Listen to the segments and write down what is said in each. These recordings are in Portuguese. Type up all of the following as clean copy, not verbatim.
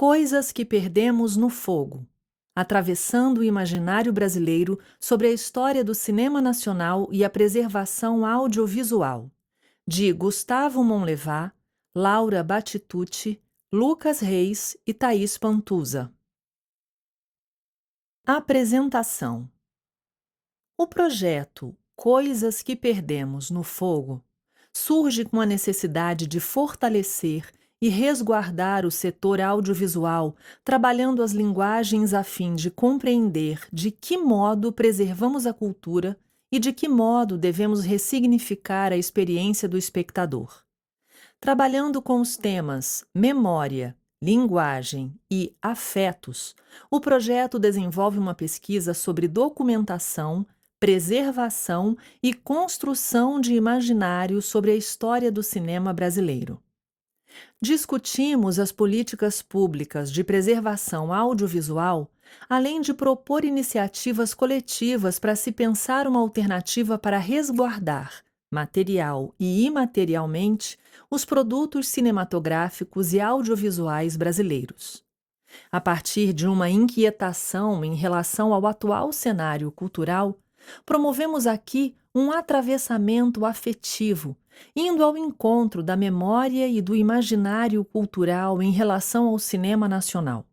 Coisas que perdemos no fogo. Atravessando o imaginário brasileiro sobre a história do cinema nacional e a preservação audiovisual. De Gustavo Monlevade, Laura Battistucci, Lucas Reis e Thaís Pantuza. Apresentação. O projeto Coisas que Perdemos no Fogo surge com a necessidade de fortalecer e resguardar o setor audiovisual, trabalhando as linguagens a fim de compreender de que modo preservamos a cultura e de que modo devemos ressignificar a experiência do espectador. Trabalhando com os temas memória, linguagem e afetos, o projeto desenvolve uma pesquisa sobre documentação, preservação e construção de imaginário sobre a história do cinema brasileiro. Discutimos as políticas públicas de preservação audiovisual, além de propor iniciativas coletivas para se pensar uma alternativa para resguardar, material e imaterialmente, os produtos cinematográficos e audiovisuais brasileiros. A partir de uma inquietação em relação ao atual cenário cultural, promovemos aqui um atravessamento afetivo, indo ao encontro da memória e do imaginário cultural em relação ao cinema nacional.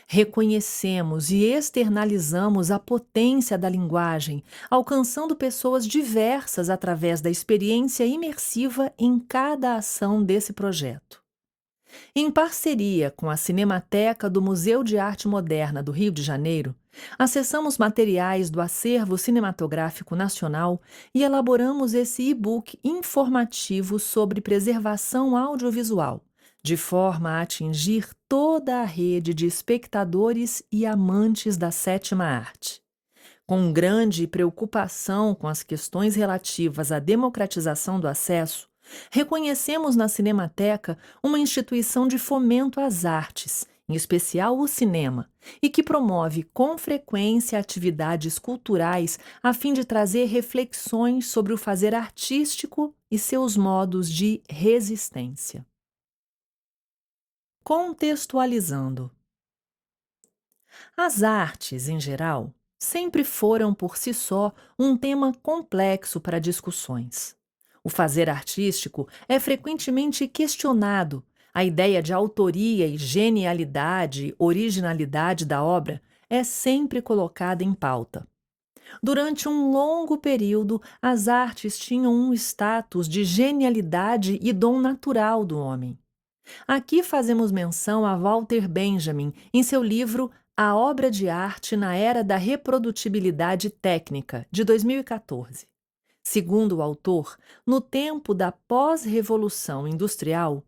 Reconhecemos e externalizamos a potência da linguagem, alcançando pessoas diversas através da experiência imersiva em cada ação desse projeto. Em parceria com a Cinemateca do Museu de Arte Moderna do Rio de Janeiro, acessamos materiais do Acervo Cinematográfico Nacional e elaboramos esse e-book informativo sobre preservação audiovisual, de forma a atingir toda a rede de espectadores e amantes da sétima arte. Com grande preocupação com as questões relativas à democratização do acesso, reconhecemos na Cinemateca uma instituição de fomento às artes, em especial o cinema, e que promove com frequência atividades culturais a fim de trazer reflexões sobre o fazer artístico e seus modos de resistência. Contextualizando. As artes, em geral, sempre foram por si só um tema complexo para discussões. O fazer artístico é frequentemente questionado, a ideia de autoria e genialidade, originalidade da obra é sempre colocada em pauta. Durante um longo período, as artes tinham um status de genialidade e dom natural do homem. Aqui fazemos menção a Walter Benjamin em seu livro A Obra de Arte na Era da Reprodutibilidade Técnica, de 2014. Segundo o autor, no tempo da pós-revolução industrial,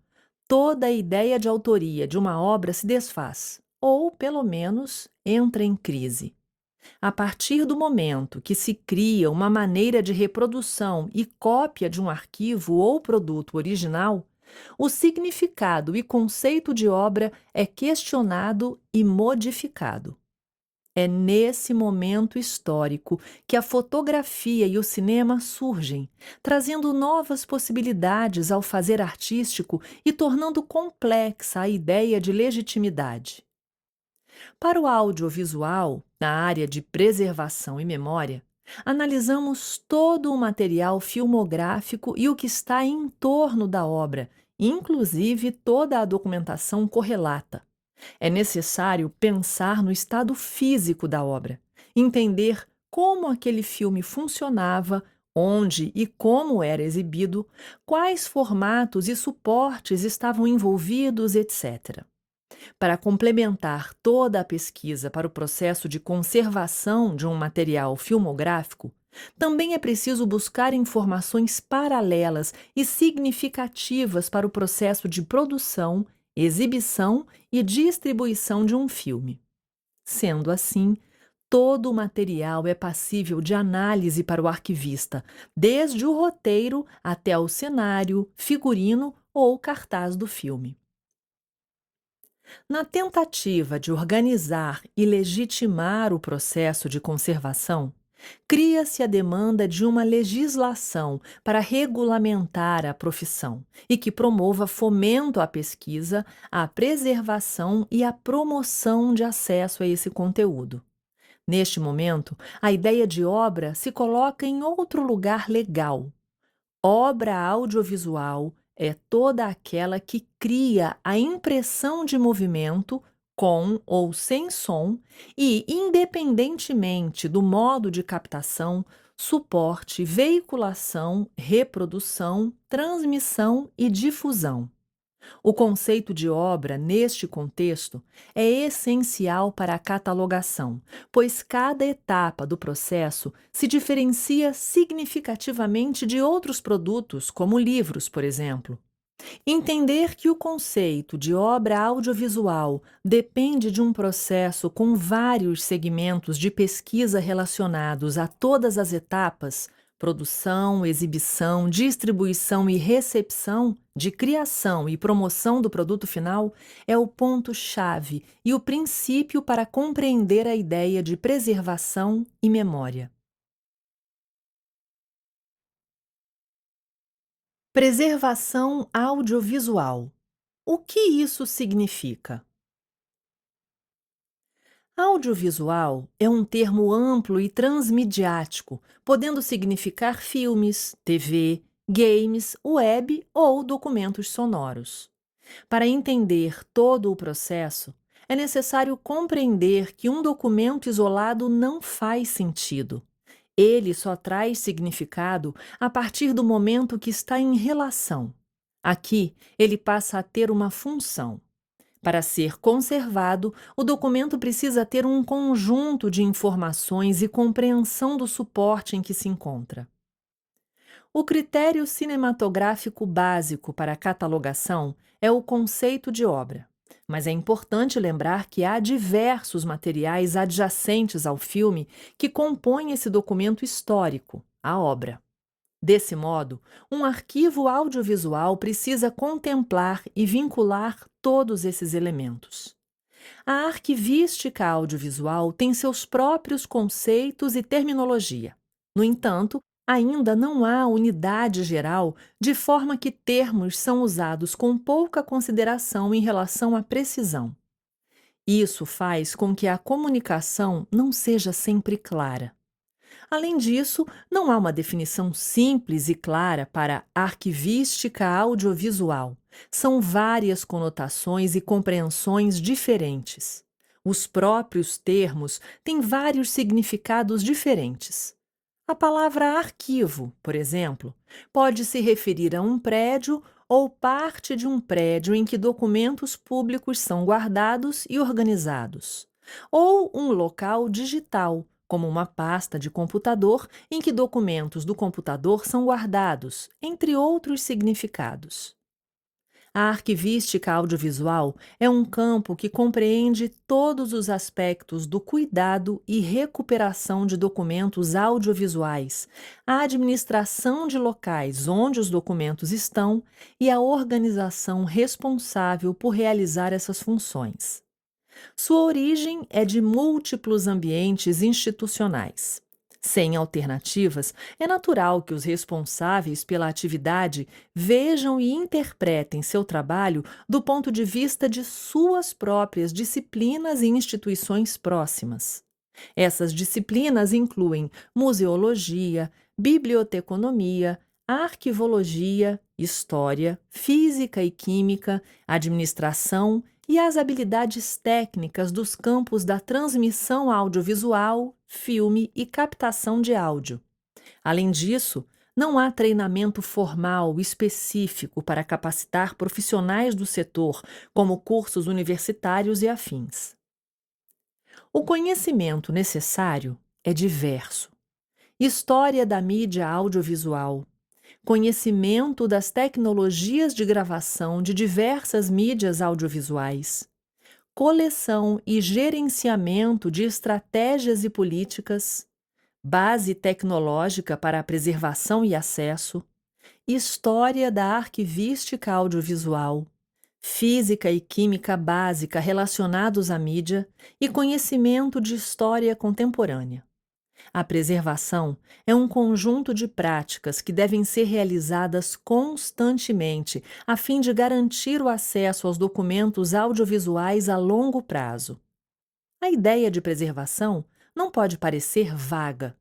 toda a ideia de autoria de uma obra se desfaz, ou, pelo menos, entra em crise. A partir do momento que se cria uma maneira de reprodução e cópia de um arquivo ou produto original, o significado e conceito de obra é questionado e modificado. É nesse momento histórico que a fotografia e o cinema surgem, trazendo novas possibilidades ao fazer artístico e tornando complexa a ideia de legitimidade. Para o audiovisual, na área de preservação e memória, analisamos todo o material filmográfico e o que está em torno da obra, inclusive toda a documentação correlata. É necessário pensar no estado físico da obra, entender como aquele filme funcionava, onde e como era exibido, quais formatos e suportes estavam envolvidos, etc. Para complementar toda a pesquisa para o processo de conservação de um material filmográfico, também é preciso buscar informações paralelas e significativas para o processo de produção, exibição e distribuição de um filme. Sendo assim, todo o material é passível de análise para o arquivista, desde o roteiro até o cenário, figurino ou cartaz do filme. Na tentativa de organizar e legitimar o processo de conservação, Cria-se a demanda de uma legislação para regulamentar a profissão e que promova fomento à pesquisa, à preservação e à promoção de acesso a esse conteúdo. Neste momento, a ideia de obra se coloca em outro lugar legal. Obra audiovisual é toda aquela que cria a impressão de movimento, com ou sem som, e, independentemente do modo de captação, suporte, veiculação, reprodução, transmissão e difusão. O conceito de obra, neste contexto, é essencial para a catalogação, pois cada etapa do processo se diferencia significativamente de outros produtos, como livros, por exemplo. Entender que o conceito de obra audiovisual depende de um processo com vários segmentos de pesquisa relacionados a todas as etapas produção, exibição, distribuição e recepção, de criação e promoção do produto final, é o ponto-chave e o princípio para compreender a ideia de preservação e memória. Preservação audiovisual. O que isso significa? Audiovisual é um termo amplo e transmediático, podendo significar filmes, TV, games, web ou documentos sonoros. Para entender todo o processo, é necessário compreender que um documento isolado não faz sentido. Ele só traz significado a partir do momento que está em relação. Aqui, ele passa a ter uma função. Para ser conservado, o documento precisa ter um conjunto de informações e compreensão do suporte em que se encontra. O critério cinematográfico básico para a catalogação é o conceito de obra. Mas é importante lembrar que há diversos materiais adjacentes ao filme que compõem esse documento histórico, a obra. Desse modo, um arquivo audiovisual precisa contemplar e vincular todos esses elementos. A arquivística audiovisual tem seus próprios conceitos e terminologia. No entanto, ainda não há unidade geral, de forma que termos são usados com pouca consideração em relação à precisão. Isso faz com que a comunicação não seja sempre clara. Além disso, não há uma definição simples e clara para arquivística audiovisual. São várias conotações e compreensões diferentes. Os próprios termos têm vários significados diferentes. A palavra arquivo, por exemplo, pode se referir a um prédio ou parte de um prédio em que documentos públicos são guardados e organizados, ou um local digital, como uma pasta de computador em que documentos do computador são guardados, entre outros significados. A arquivística audiovisual é um campo que compreende todos os aspectos do cuidado e recuperação de documentos audiovisuais, a administração de locais onde os documentos estão e a organização responsável por realizar essas funções. Sua origem é de múltiplos ambientes institucionais. Sem alternativas, é natural que os responsáveis pela atividade vejam e interpretem seu trabalho do ponto de vista de suas próprias disciplinas e instituições próximas. Essas disciplinas incluem museologia, biblioteconomia, arquivologia, história, física e química, administração e as habilidades técnicas dos campos da transmissão audiovisual, filme e captação de áudio. Além disso, não há treinamento formal específico para capacitar profissionais do setor, como cursos universitários e afins. O conhecimento necessário é diverso. História da mídia audiovisual, conhecimento das tecnologias de gravação de diversas mídias audiovisuais, coleção e gerenciamento de estratégias e políticas, base tecnológica para a preservação e acesso, história da arquivística audiovisual, física e química básica relacionados à mídia e conhecimento de história contemporânea. A preservação é um conjunto de práticas que devem ser realizadas constantemente, a fim de garantir o acesso aos documentos audiovisuais a longo prazo. A ideia de preservação não pode parecer vaga.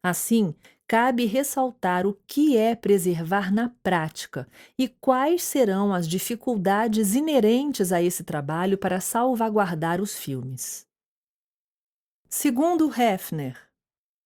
Assim, cabe ressaltar o que é preservar na prática e quais serão as dificuldades inerentes a esse trabalho para salvaguardar os filmes. Segundo Hefner,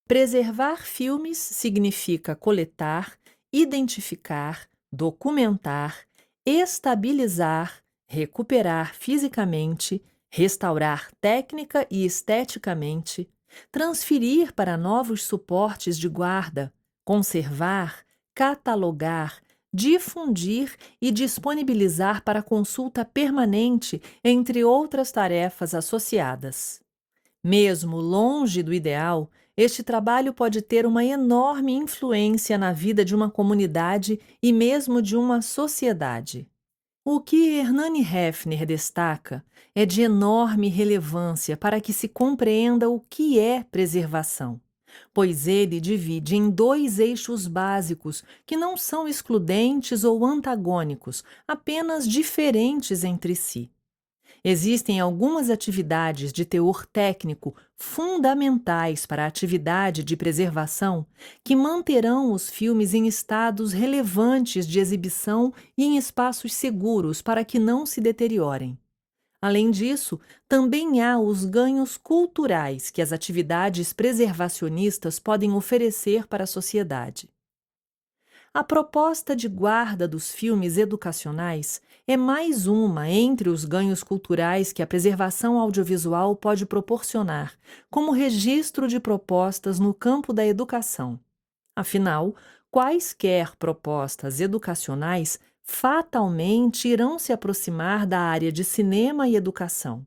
preservar filmes significa coletar, identificar, documentar, estabilizar, recuperar fisicamente, restaurar técnica e esteticamente, transferir para novos suportes de guarda, conservar, catalogar, difundir e disponibilizar para consulta permanente, entre outras tarefas associadas. Mesmo longe do ideal, este trabalho pode ter uma enorme influência na vida de uma comunidade e mesmo de uma sociedade. O que Hernani Hefner destaca é de enorme relevância para que se compreenda o que é preservação, pois ele divide em dois eixos básicos que não são excludentes ou antagônicos, apenas diferentes entre si. Existem algumas atividades de teor técnico fundamentais para a atividade de preservação que manterão os filmes em estados relevantes de exibição e em espaços seguros para que não se deteriorem. Além disso, também há os ganhos culturais que as atividades preservacionistas podem oferecer para a sociedade. A proposta de guarda dos filmes educacionais é mais uma entre os ganhos culturais que a preservação audiovisual pode proporcionar, como registro de propostas no campo da educação. Afinal, quaisquer propostas educacionais fatalmente irão se aproximar da área de cinema e educação.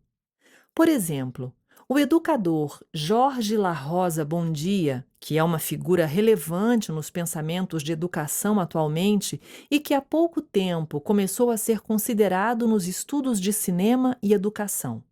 Por exemplo, o educador Jorge La Rosa Bondia, que é uma figura relevante nos pensamentos de educação atualmente e que há pouco tempo começou a ser considerado nos estudos de cinema e educação.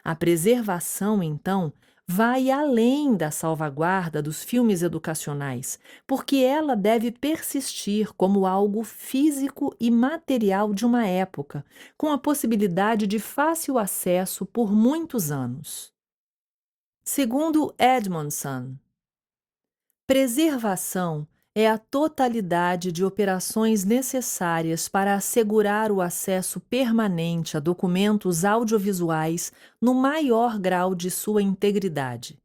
A preservação, então, vai além da salvaguarda dos filmes educacionais, porque ela deve persistir como algo físico e material de uma época, com a possibilidade de fácil acesso por muitos anos. Segundo Edmondson, preservação é a totalidade de operações necessárias para assegurar o acesso permanente a documentos audiovisuais no maior grau de sua integridade.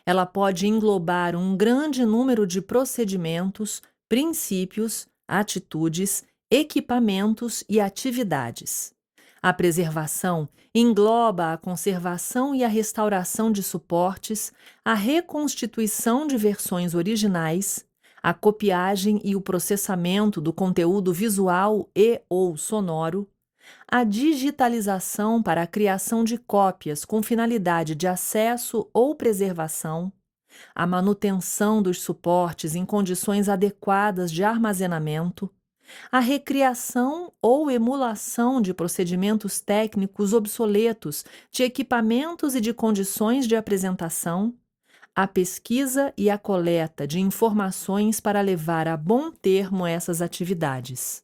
Ela pode englobar um grande número de procedimentos, princípios, atitudes, equipamentos e atividades. A preservação engloba a conservação e a restauração de suportes, a reconstituição de versões originais, a copiagem e o processamento do conteúdo visual e/ou sonoro, a digitalização para a criação de cópias com finalidade de acesso ou preservação, a manutenção dos suportes em condições adequadas de armazenamento, a recriação ou emulação de procedimentos técnicos obsoletos, de equipamentos e de condições de apresentação, a pesquisa e a coleta de informações para levar a bom termo essas atividades.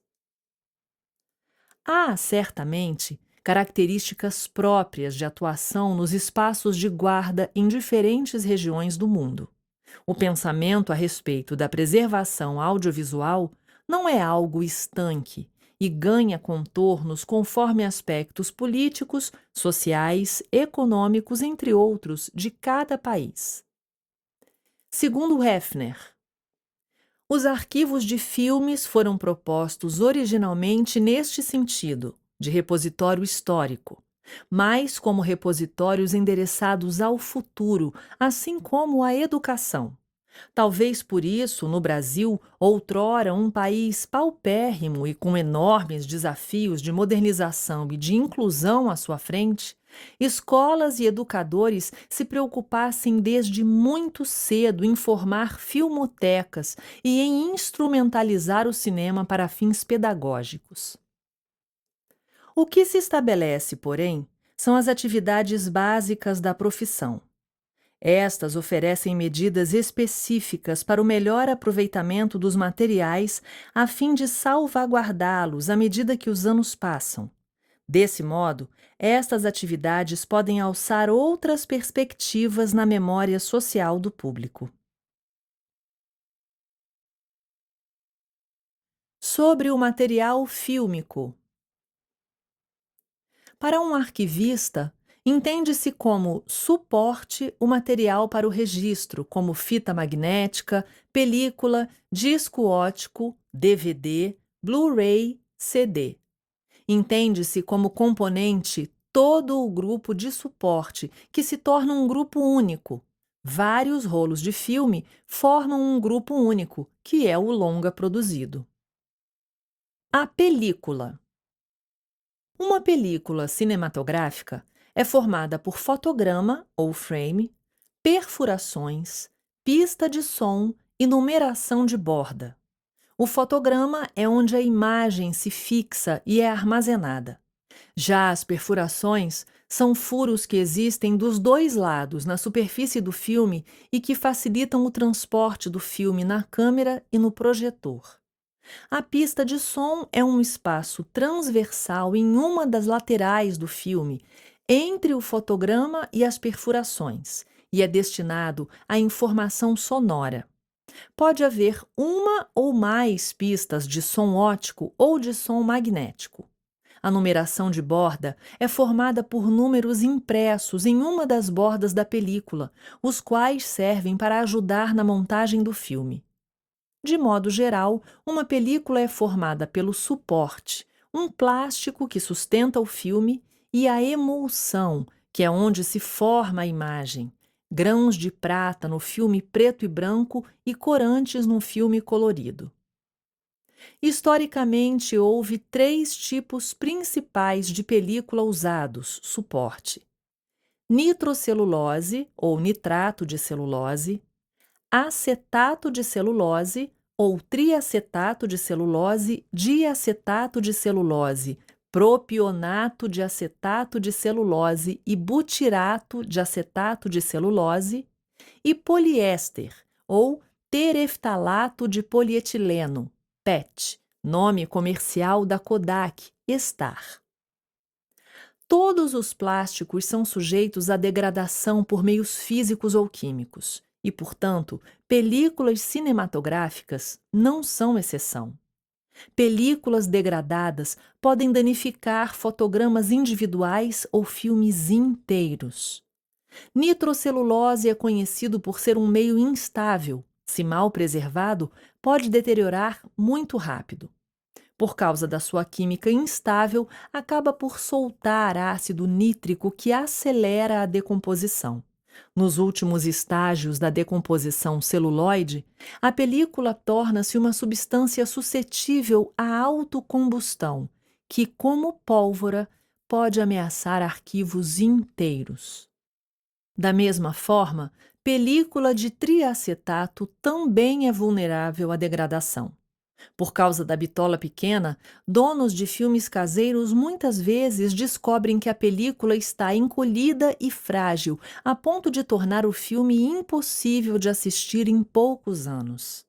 Há, certamente, características próprias de atuação nos espaços de guarda em diferentes regiões do mundo. O pensamento a respeito da preservação audiovisual não é algo estanque e ganha contornos conforme aspectos políticos, sociais, econômicos, entre outros, de cada país. Segundo Hefner, os arquivos de filmes foram propostos originalmente neste sentido, de repositório histórico, mas como repositórios endereçados ao futuro, assim como à educação. Talvez por isso, no Brasil, outrora um país paupérrimo e com enormes desafios de modernização e de inclusão à sua frente, escolas e educadores se preocupassem desde muito cedo em formar filmotecas e em instrumentalizar o cinema para fins pedagógicos. O que se estabelece, porém, são as atividades básicas da profissão. Estas oferecem medidas específicas para o melhor aproveitamento dos materiais a fim de salvaguardá-los à medida que os anos passam. Desse modo, estas atividades podem alçar outras perspectivas na memória social do público. Sobre o material fílmico. Para um arquivista, entende-se como suporte o material para o registro, como fita magnética, película, disco óptico, DVD, Blu-ray, CD. Entende-se como componente todo o grupo de suporte, que se torna um grupo único. Vários rolos de filme formam um grupo único, que é o longa produzido. A película. Uma película cinematográfica é formada por fotograma ou frame, perfurações, pista de som e numeração de borda. O fotograma é onde a imagem se fixa e é armazenada. Já as perfurações são furos que existem dos dois lados na superfície do filme e que facilitam o transporte do filme na câmera e no projetor. A pista de som é um espaço transversal em uma das laterais do filme, entre o fotograma e as perfurações, e é destinado à informação sonora. Pode haver uma ou mais pistas de som óptico ou de som magnético. A numeração de borda é formada por números impressos em uma das bordas da película, os quais servem para ajudar na montagem do filme. De modo geral, uma película é formada pelo suporte, um plástico que sustenta o filme, e a emulsão, que é onde se forma a imagem, grãos de prata no filme preto e branco e corantes no filme colorido. Historicamente, houve 3 tipos principais de película usados, suporte: nitrocelulose ou nitrato de celulose, acetato de celulose ou triacetato de celulose, diacetato de celulose, propionato de acetato de celulose e butirato de acetato de celulose, e poliéster ou tereftalato de polietileno, PET, nome comercial da Kodak, Star. Todos os plásticos são sujeitos à degradação por meios físicos ou químicos e, portanto, películas cinematográficas não são exceção. Películas degradadas podem danificar fotogramas individuais ou filmes inteiros. Nitrocelulose é conhecido por ser um meio instável. Se mal preservado, pode deteriorar muito rápido. Por causa da sua química instável, acaba por soltar ácido nítrico que acelera a decomposição. Nos últimos estágios da decomposição celuloide, a película torna-se uma substância suscetível à autocombustão, que, como pólvora, pode ameaçar arquivos inteiros. Da mesma forma, película de triacetato também é vulnerável à degradação. Por causa da bitola pequena, donos de filmes caseiros muitas vezes descobrem que a película está encolhida e frágil, a ponto de tornar o filme impossível de assistir em poucos anos.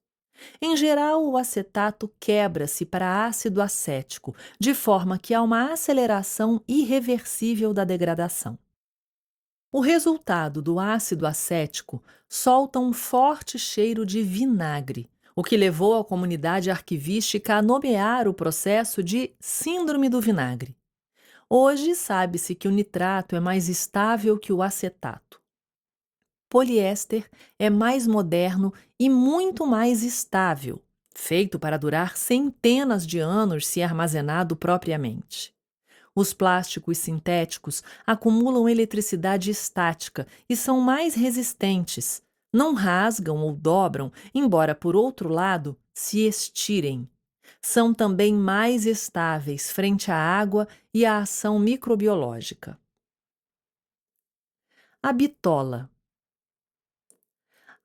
Em geral, o acetato quebra-se para ácido acético, de forma que há uma aceleração irreversível da degradação. O resultado do ácido acético solta um forte cheiro de vinagre, o que levou a comunidade arquivística a nomear o processo de Síndrome do Vinagre. Hoje sabe-se que o nitrato é mais estável que o acetato. Poliéster é mais moderno e muito mais estável, feito para durar centenas de anos se armazenado propriamente. Os plásticos sintéticos acumulam eletricidade estática e são mais resistentes. Não rasgam ou dobram, embora, por outro lado, se estirem. São também mais estáveis frente à água e à ação microbiológica. A bitola.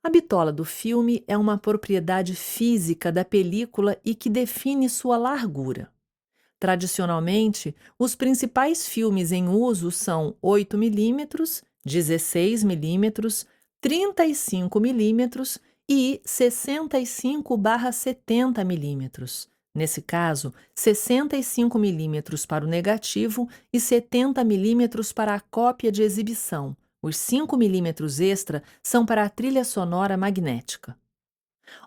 A bitola do filme é uma propriedade física da película e que define sua largura. Tradicionalmente, os principais filmes em uso são 8 mm, 16 mm, 35 milímetros e 65/70 milímetros. Nesse caso, 65 milímetros para o negativo e 70 milímetros para a cópia de exibição. Os 5 milímetros extra são para a trilha sonora magnética.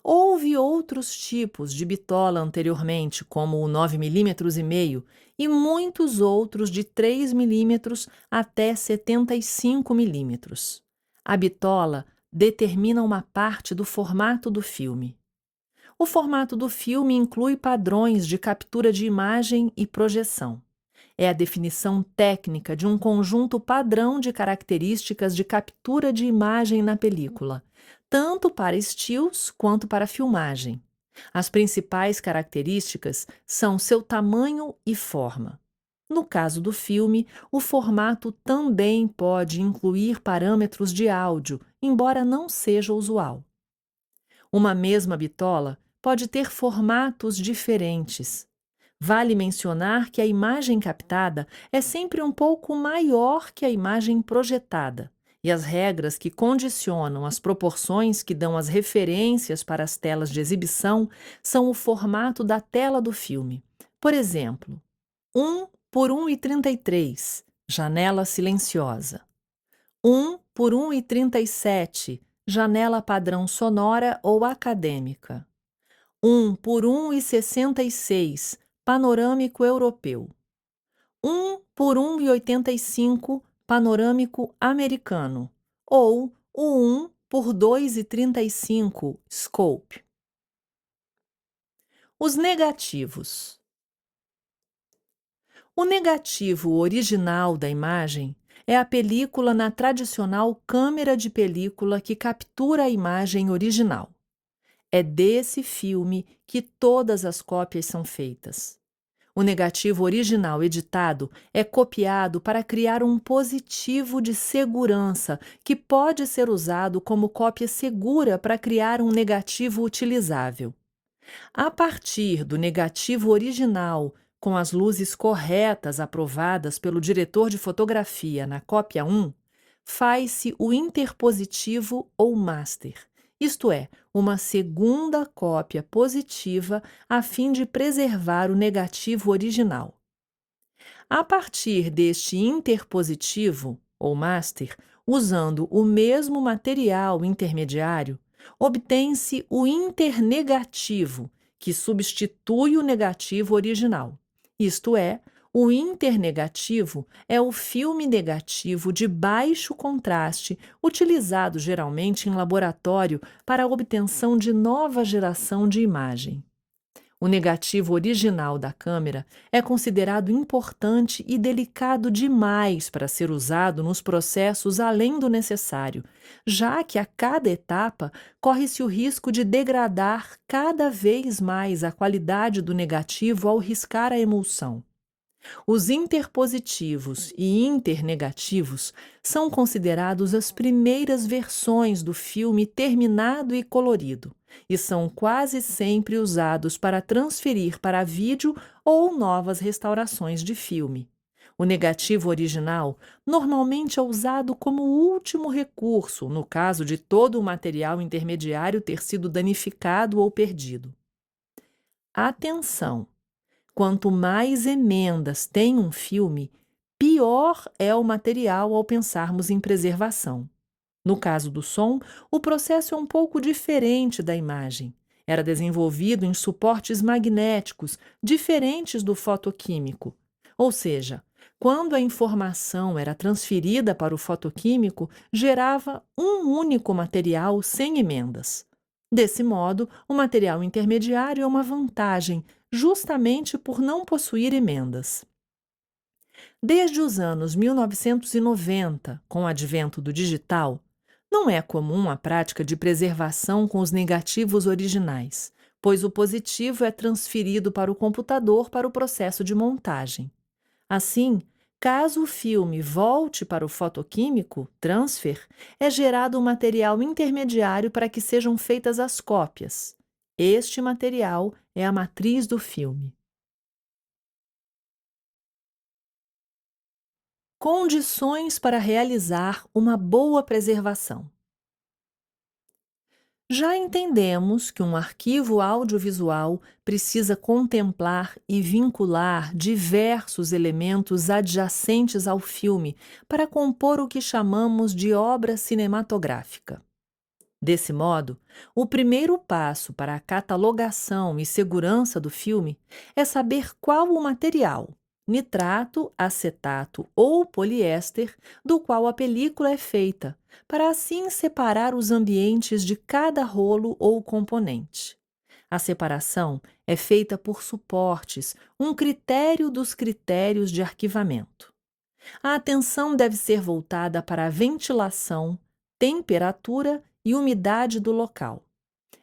Houve outros tipos de bitola anteriormente, como o 9,5 mm e muitos outros de 3 mm até 75 milímetros. A bitola determina uma parte do formato do filme. O formato do filme inclui padrões de captura de imagem e projeção. É a definição técnica de um conjunto padrão de características de captura de imagem na película, tanto para stills quanto para filmagem. As principais características são seu tamanho e forma. No caso do filme, o formato também pode incluir parâmetros de áudio, embora não seja usual. Uma mesma bitola pode ter formatos diferentes. Vale mencionar que a imagem captada é sempre um pouco maior que a imagem projetada, e as regras que condicionam as proporções que dão as referências para as telas de exibição são o formato da tela do filme. Por exemplo, 1 por 1,33, janela silenciosa. 1 por 1,37, janela padrão sonora ou acadêmica. 1 por 1,66, panorâmico europeu. 1 por 1,85, panorâmico americano. Ou o 1 por 2,35, scope. Os negativos. O negativo original da imagem é a película na tradicional câmera de película que captura a imagem original. É desse filme que todas as cópias são feitas. O negativo original editado é copiado para criar um positivo de segurança que pode ser usado como cópia segura para criar um negativo utilizável. A partir do negativo original, com as luzes corretas aprovadas pelo diretor de fotografia na cópia 1, faz-se o interpositivo ou master, isto é, uma segunda cópia positiva a fim de preservar o negativo original. A partir deste interpositivo, ou master, usando o mesmo material intermediário, obtém-se o internegativo, que substitui o negativo original. Isto é, o internegativo é o filme negativo de baixo contraste, utilizado geralmente em laboratório para a obtenção de nova geração de imagem. O negativo original da câmera é considerado importante e delicado demais para ser usado nos processos além do necessário, já que a cada etapa corre-se o risco de degradar cada vez mais a qualidade do negativo ao riscar a emulsão. Os interpositivos e internegativos são considerados as primeiras versões do filme terminado e colorido, e são quase sempre usados para transferir para vídeo ou novas restaurações de filme. O negativo original normalmente é usado como último recurso, no caso de todo o material intermediário ter sido danificado ou perdido. Atenção! Quanto mais emendas tem um filme, pior é o material ao pensarmos em preservação. No caso do som, o processo é um pouco diferente da imagem. Era desenvolvido em suportes magnéticos, diferentes do fotoquímico. Ou seja, quando a informação era transferida para o fotoquímico, gerava um único material sem emendas. Desse modo, o material intermediário é uma vantagem, justamente por não possuir emendas. Desde os anos 1990, com o advento do digital, não é comum a prática de preservação com os negativos originais, pois o positivo é transferido para o computador para o processo de montagem. Assim, caso o filme volte para o fotoquímico, transfer, é gerado um material intermediário para que sejam feitas as cópias. Este material é a matriz do filme. Condições para realizar uma boa preservação. Já entendemos que um arquivo audiovisual precisa contemplar e vincular diversos elementos adjacentes ao filme para compor o que chamamos de obra cinematográfica. Desse modo, o primeiro passo para a catalogação e segurança do filme é saber qual o material, nitrato, acetato ou poliéster, do qual a película é feita, para assim separar os ambientes de cada rolo ou componente. A separação é feita por suportes, um critério dos critérios de arquivamento. A atenção deve ser voltada para a ventilação, temperatura e umidade do local.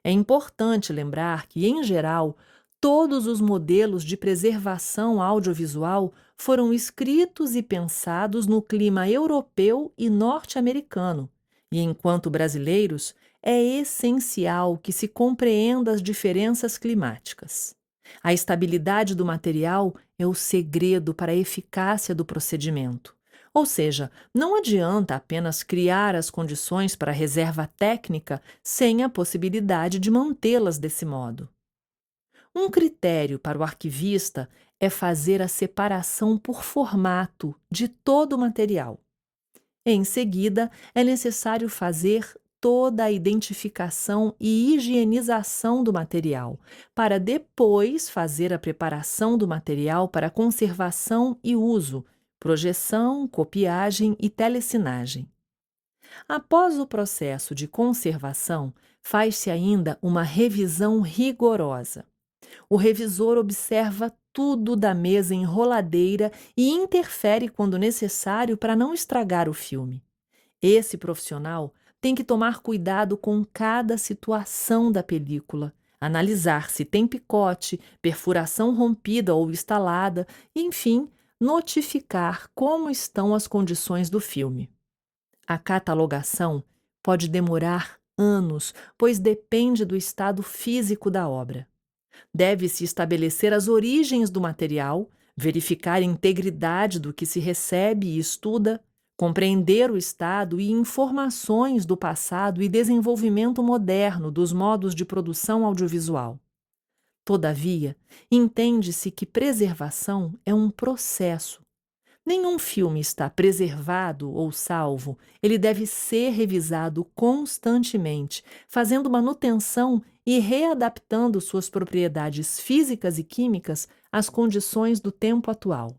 É importante lembrar que, em geral, todos os modelos de preservação audiovisual foram escritos e pensados no clima europeu e norte-americano, e enquanto brasileiros, é essencial que se compreenda as diferenças climáticas. A estabilidade do material é o segredo para a eficácia do procedimento. Ou seja, não adianta apenas criar as condições para a reserva técnica sem a possibilidade de mantê-las desse modo. Um critério para o arquivista é fazer a separação por formato de todo o material. Em seguida, é necessário fazer toda a identificação e higienização do material, para depois fazer a preparação do material para conservação e uso, projeção, copiagem e telecinagem. Após o processo de conservação, faz-se ainda uma revisão rigorosa. O revisor observa tudo da mesa enroladeira e interfere quando necessário para não estragar o filme. Esse profissional tem que tomar cuidado com cada situação da película, analisar se tem picote, perfuração rompida ou instalada, e, enfim, notificar como estão as condições do filme. A catalogação pode demorar anos, pois depende do estado físico da obra. Deve-se estabelecer as origens do material, verificar a integridade do que se recebe e estuda, compreender o estado e informações do passado e desenvolvimento moderno dos modos de produção audiovisual. Todavia, entende-se que preservação é um processo. Nenhum filme está preservado ou salvo, ele deve ser revisado constantemente, fazendo manutenção e readaptando suas propriedades físicas e químicas às condições do tempo atual.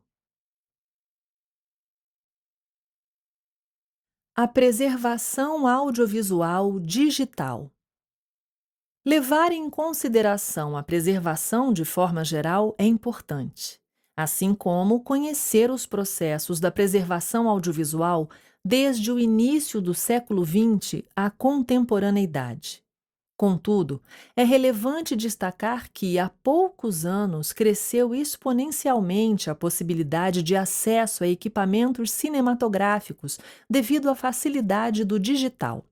A preservação audiovisual digital. Levar em consideração a preservação de forma geral é importante, assim como conhecer os processos da preservação audiovisual desde o início do século XX à contemporaneidade. Contudo, é relevante destacar que, há poucos anos, cresceu exponencialmente a possibilidade de acesso a equipamentos cinematográficos devido à facilidade do digital.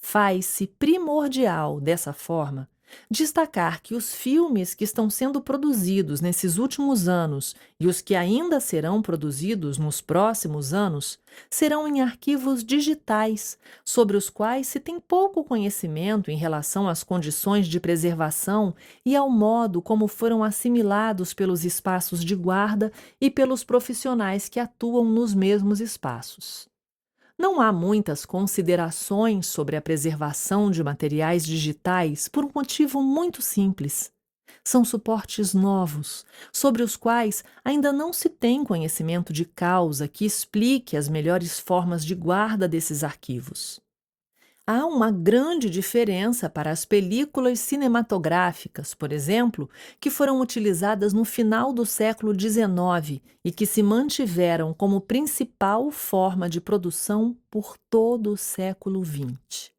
Faz-se primordial, dessa forma, destacar que os filmes que estão sendo produzidos nesses últimos anos e os que ainda serão produzidos nos próximos anos serão em arquivos digitais, sobre os quais se tem pouco conhecimento em relação às condições de preservação e ao modo como foram assimilados pelos espaços de guarda e pelos profissionais que atuam nos mesmos espaços. Não há muitas considerações sobre a preservação de materiais digitais por um motivo muito simples. São suportes novos, sobre os quais ainda não se tem conhecimento de causa que explique as melhores formas de guarda desses arquivos. Há uma grande diferença para as películas cinematográficas, por exemplo, que foram utilizadas no final do século XIX e que se mantiveram como principal forma de produção por todo o século XX.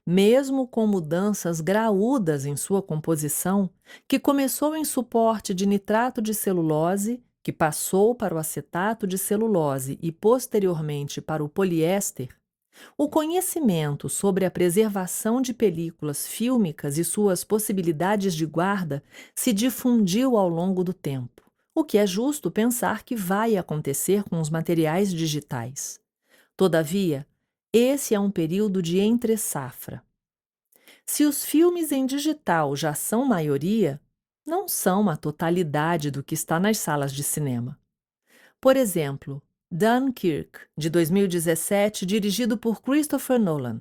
Mesmo com mudanças graúdas em sua composição, que começou em suporte de nitrato de celulose, que passou para o acetato de celulose e posteriormente para o poliéster, o conhecimento sobre a preservação de películas fílmicas e suas possibilidades de guarda se difundiu ao longo do tempo, o que é justo pensar que vai acontecer com os materiais digitais. Todavia, esse é um período de entre-safra. Se os filmes em digital já são maioria, não são a totalidade do que está nas salas de cinema. Por exemplo, Dunkirk, de 2017, dirigido por Christopher Nolan.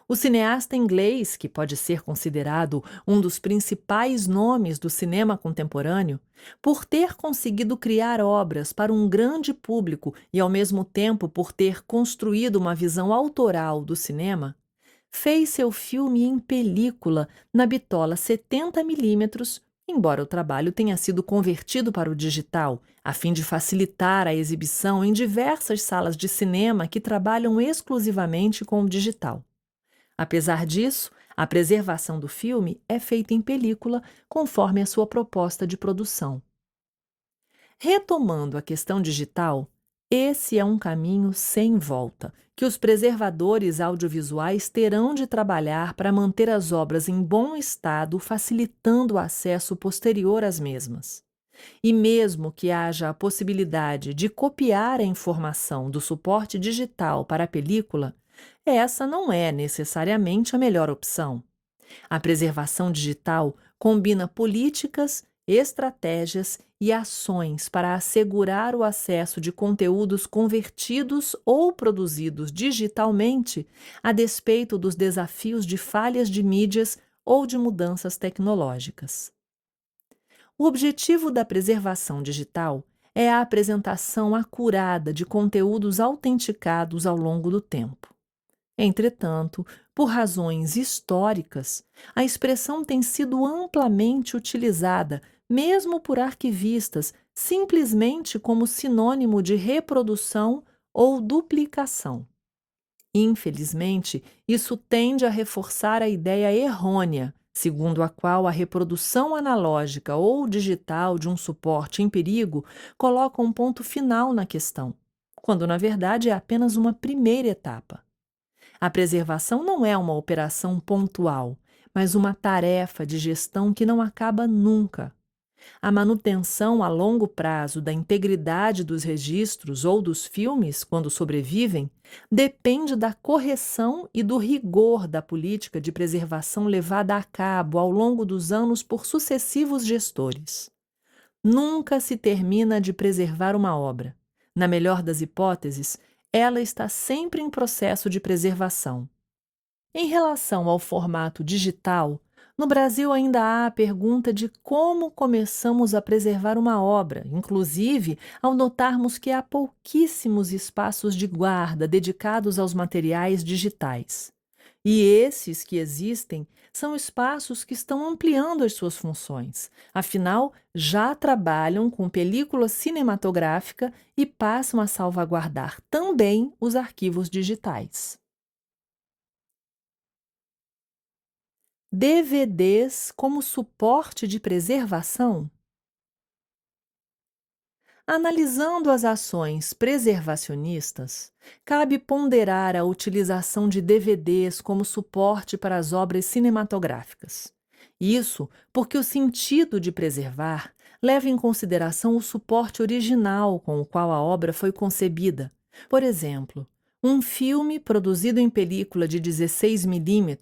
O cineasta inglês, que pode ser considerado um dos principais nomes do cinema contemporâneo, por ter conseguido criar obras para um grande público e, ao mesmo tempo, por ter construído uma visão autoral do cinema, fez seu filme em película na bitola 70 mm, embora o trabalho tenha sido convertido para o digital, a fim de facilitar a exibição em diversas salas de cinema que trabalham exclusivamente com o digital. Apesar disso, a preservação do filme é feita em película, conforme a sua proposta de produção. Retomando a questão digital, esse é um caminho sem volta, que os preservadores audiovisuais terão de trabalhar para manter as obras em bom estado, facilitando o acesso posterior às mesmas. E mesmo que haja a possibilidade de copiar a informação do suporte digital para a película, essa não é necessariamente a melhor opção. A preservação digital combina políticas, estratégias e ações para assegurar o acesso de conteúdos convertidos ou produzidos digitalmente, a despeito dos desafios de falhas de mídias ou de mudanças tecnológicas. O objetivo da preservação digital é a apresentação acurada de conteúdos autenticados ao longo do tempo. Entretanto, por razões históricas, a expressão tem sido amplamente utilizada, mesmo por arquivistas, simplesmente como sinônimo de reprodução ou duplicação. Infelizmente, isso tende a reforçar a ideia errônea, segundo a qual a reprodução analógica ou digital de um suporte em perigo coloca um ponto final na questão, quando na verdade é apenas uma primeira etapa. A preservação não é uma operação pontual, mas uma tarefa de gestão que não acaba nunca. A manutenção a longo prazo da integridade dos registros ou dos filmes, quando sobrevivem, depende da correção e do rigor da política de preservação levada a cabo ao longo dos anos por sucessivos gestores. Nunca se termina de preservar uma obra. Na melhor das hipóteses, ela está sempre em processo de preservação. Em relação ao formato digital, no Brasil ainda há a pergunta de como começamos a preservar uma obra, inclusive ao notarmos que há pouquíssimos espaços de guarda dedicados aos materiais digitais. E esses que existem são espaços que estão ampliando as suas funções, afinal, já trabalham com película cinematográfica e passam a salvaguardar também os arquivos digitais. DVDs como suporte de preservação? Analisando as ações preservacionistas, cabe ponderar a utilização de DVDs como suporte para as obras cinematográficas. Isso porque o sentido de preservar leva em consideração o suporte original com o qual a obra foi concebida. Por exemplo, um filme produzido em película de 16 mm,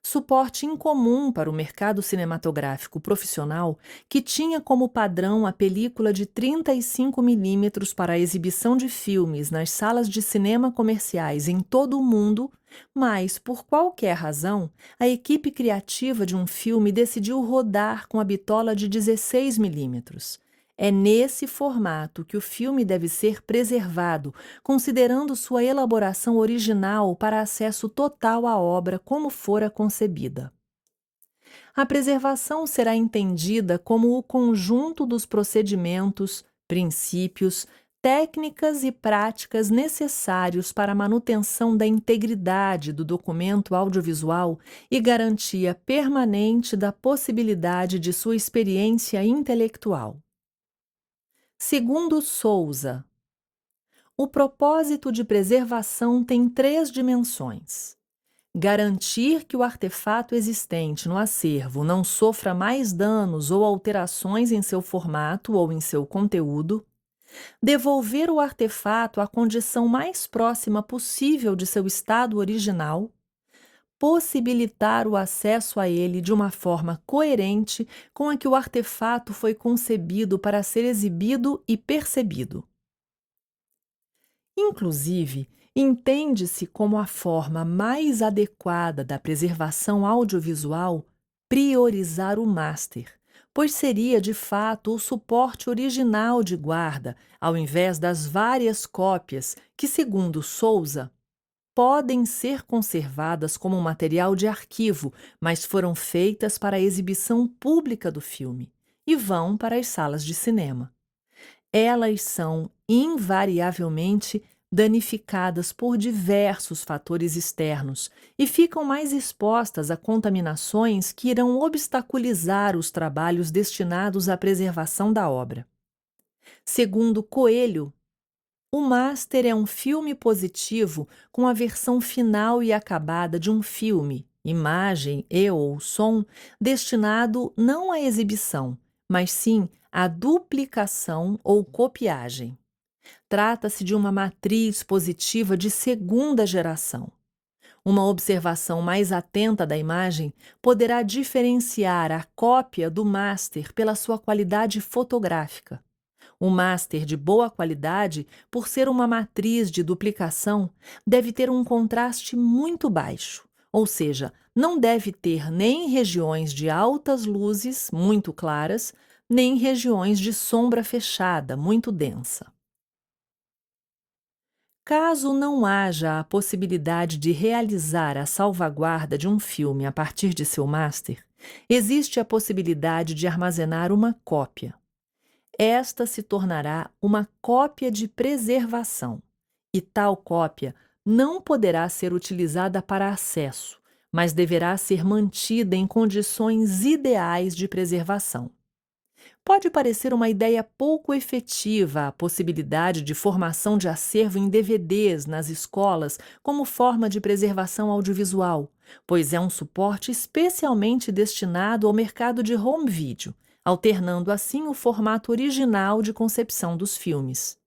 suporte incomum para o mercado cinematográfico profissional, que tinha como padrão a película de 35 mm para a exibição de filmes nas salas de cinema comerciais em todo o mundo, mas, por qualquer razão, a equipe criativa de um filme decidiu rodar com a bitola de 16 mm. É nesse formato que o filme deve ser preservado, considerando sua elaboração original para acesso total à obra como fora concebida. A preservação será entendida como o conjunto dos procedimentos, princípios, técnicas e práticas necessários para a manutenção da integridade do documento audiovisual e garantia permanente da possibilidade de sua experiência intelectual. Segundo Souza, o propósito de preservação tem 3 dimensões: garantir que o artefato existente no acervo não sofra mais danos ou alterações em seu formato ou em seu conteúdo, devolver o artefato à condição mais próxima possível de seu estado original, possibilitar o acesso a ele de uma forma coerente com a que o artefato foi concebido para ser exibido e percebido. Inclusive, entende-se como a forma mais adequada da preservação audiovisual priorizar o master, pois seria de fato o suporte original de guarda, ao invés das várias cópias que, segundo Souza, podem ser conservadas como material de arquivo, mas foram feitas para a exibição pública do filme e vão para as salas de cinema. Elas são invariavelmente danificadas por diversos fatores externos e ficam mais expostas a contaminações que irão obstaculizar os trabalhos destinados à preservação da obra. Segundo Coelho, o master é um filme positivo com a versão final e acabada de um filme, imagem e/ou som, destinado não à exibição, mas sim à duplicação ou copiagem. Trata-se de uma matriz positiva de segunda geração. Uma observação mais atenta da imagem poderá diferenciar a cópia do master pela sua qualidade fotográfica. O master de boa qualidade, por ser uma matriz de duplicação, deve ter um contraste muito baixo, ou seja, não deve ter nem regiões de altas luzes, muito claras, nem regiões de sombra fechada, muito densa. Caso não haja a possibilidade de realizar a salvaguarda de um filme a partir de seu master, existe a possibilidade de armazenar uma cópia. Esta se tornará uma cópia de preservação, e tal cópia não poderá ser utilizada para acesso, mas deverá ser mantida em condições ideais de preservação. Pode parecer uma ideia pouco efetiva a possibilidade de formação de acervo em DVDs nas escolas como forma de preservação audiovisual, pois é um suporte especialmente destinado ao mercado de home video, alternando assim o formato original de concepção dos filmes.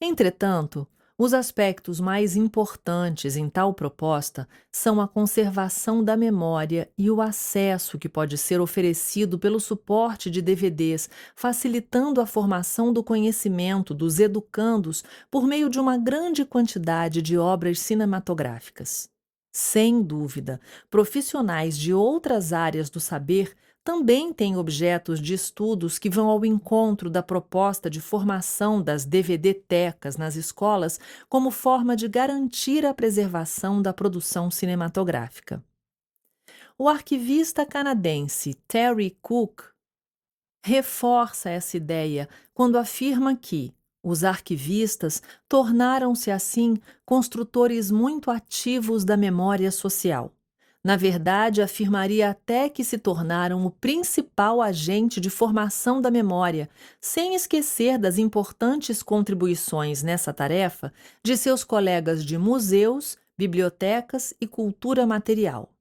Entretanto, os aspectos mais importantes em tal proposta são a conservação da memória e o acesso que pode ser oferecido pelo suporte de DVDs, facilitando a formação do conhecimento dos educandos por meio de uma grande quantidade de obras cinematográficas. Sem dúvida, profissionais de outras áreas do saber também têm objetos de estudos que vão ao encontro da proposta de formação das DVD-tecas nas escolas como forma de garantir a preservação da produção cinematográfica. O arquivista canadense Terry Cook reforça essa ideia quando afirma que os arquivistas tornaram-se, assim, construtores muito ativos da memória social. Na verdade, afirmaria até que se tornaram o principal agente de formação da memória, sem esquecer das importantes contribuições nessa tarefa de seus colegas de museus, bibliotecas e cultura material.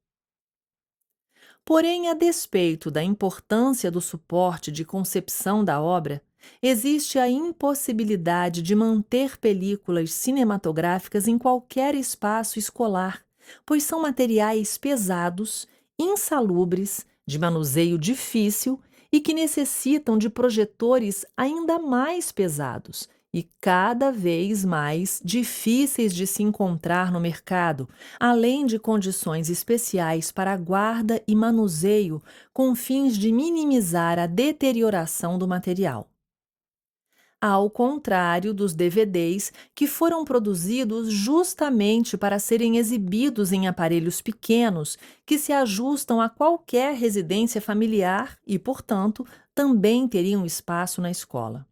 Porém, a despeito da importância do suporte de concepção da obra, existe a impossibilidade de manter películas cinematográficas em qualquer espaço escolar, pois são materiais pesados, insalubres, de manuseio difícil e que necessitam de projetores ainda mais pesados e cada vez mais difíceis de se encontrar no mercado, além de condições especiais para guarda e manuseio com fins de minimizar a deterioração do material. Ao contrário dos DVDs, que foram produzidos justamente para serem exibidos em aparelhos pequenos que se ajustam a qualquer residência familiar e, portanto, também teriam espaço na escola.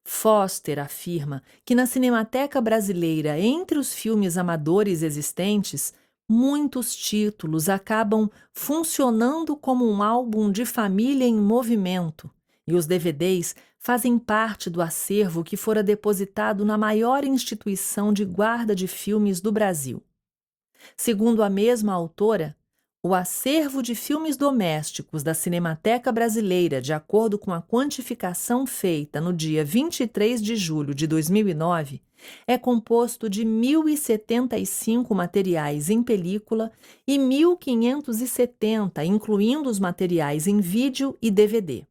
Foster afirma que na Cinemateca Brasileira, entre os filmes amadores existentes, muitos títulos acabam funcionando como um álbum de família em movimento, e os DVDs fazem parte do acervo que fora depositado na maior instituição de guarda de filmes do Brasil. Segundo a mesma autora, O acervo de filmes domésticos da Cinemateca Brasileira, de acordo com a quantificação feita no dia 23 de julho de 2009, é composto de 1.075 materiais em película e 1.570, incluindo os materiais em vídeo e DVD.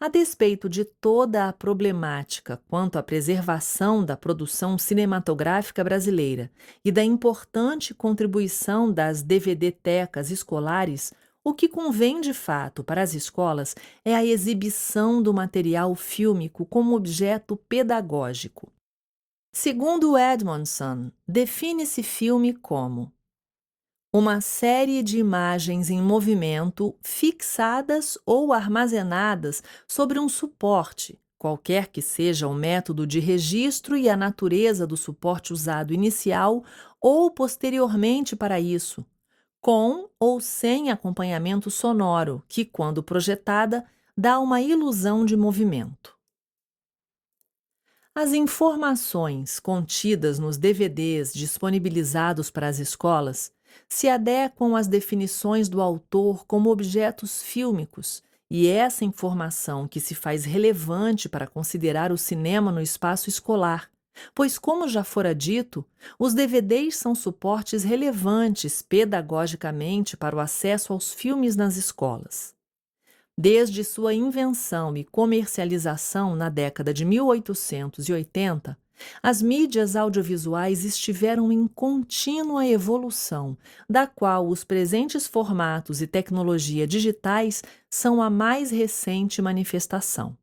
A despeito de toda a problemática quanto à preservação da produção cinematográfica brasileira e da importante contribuição das DVD-tecas escolares, o que convém de fato para as escolas é a exibição do material fílmico como objeto pedagógico. Segundo Edmondson, define-se filme como uma série de imagens em movimento fixadas ou armazenadas sobre um suporte, qualquer que seja o método de registro e a natureza do suporte usado inicial ou posteriormente para isso, com ou sem acompanhamento sonoro, que, quando projetada, dá uma ilusão de movimento. As informações contidas nos DVDs disponibilizados para as escolas se adequam às definições do autor como objetos fílmicos, e essa informação que se faz relevante para considerar o cinema no espaço escolar, pois, como já fora dito, os DVDs são suportes relevantes pedagogicamente para o acesso aos filmes nas escolas. Desde sua invenção e comercialização na década de 1880, as mídias audiovisuais estiveram em contínua evolução, da qual os presentes formatos e tecnologia digitais são a mais recente manifestação.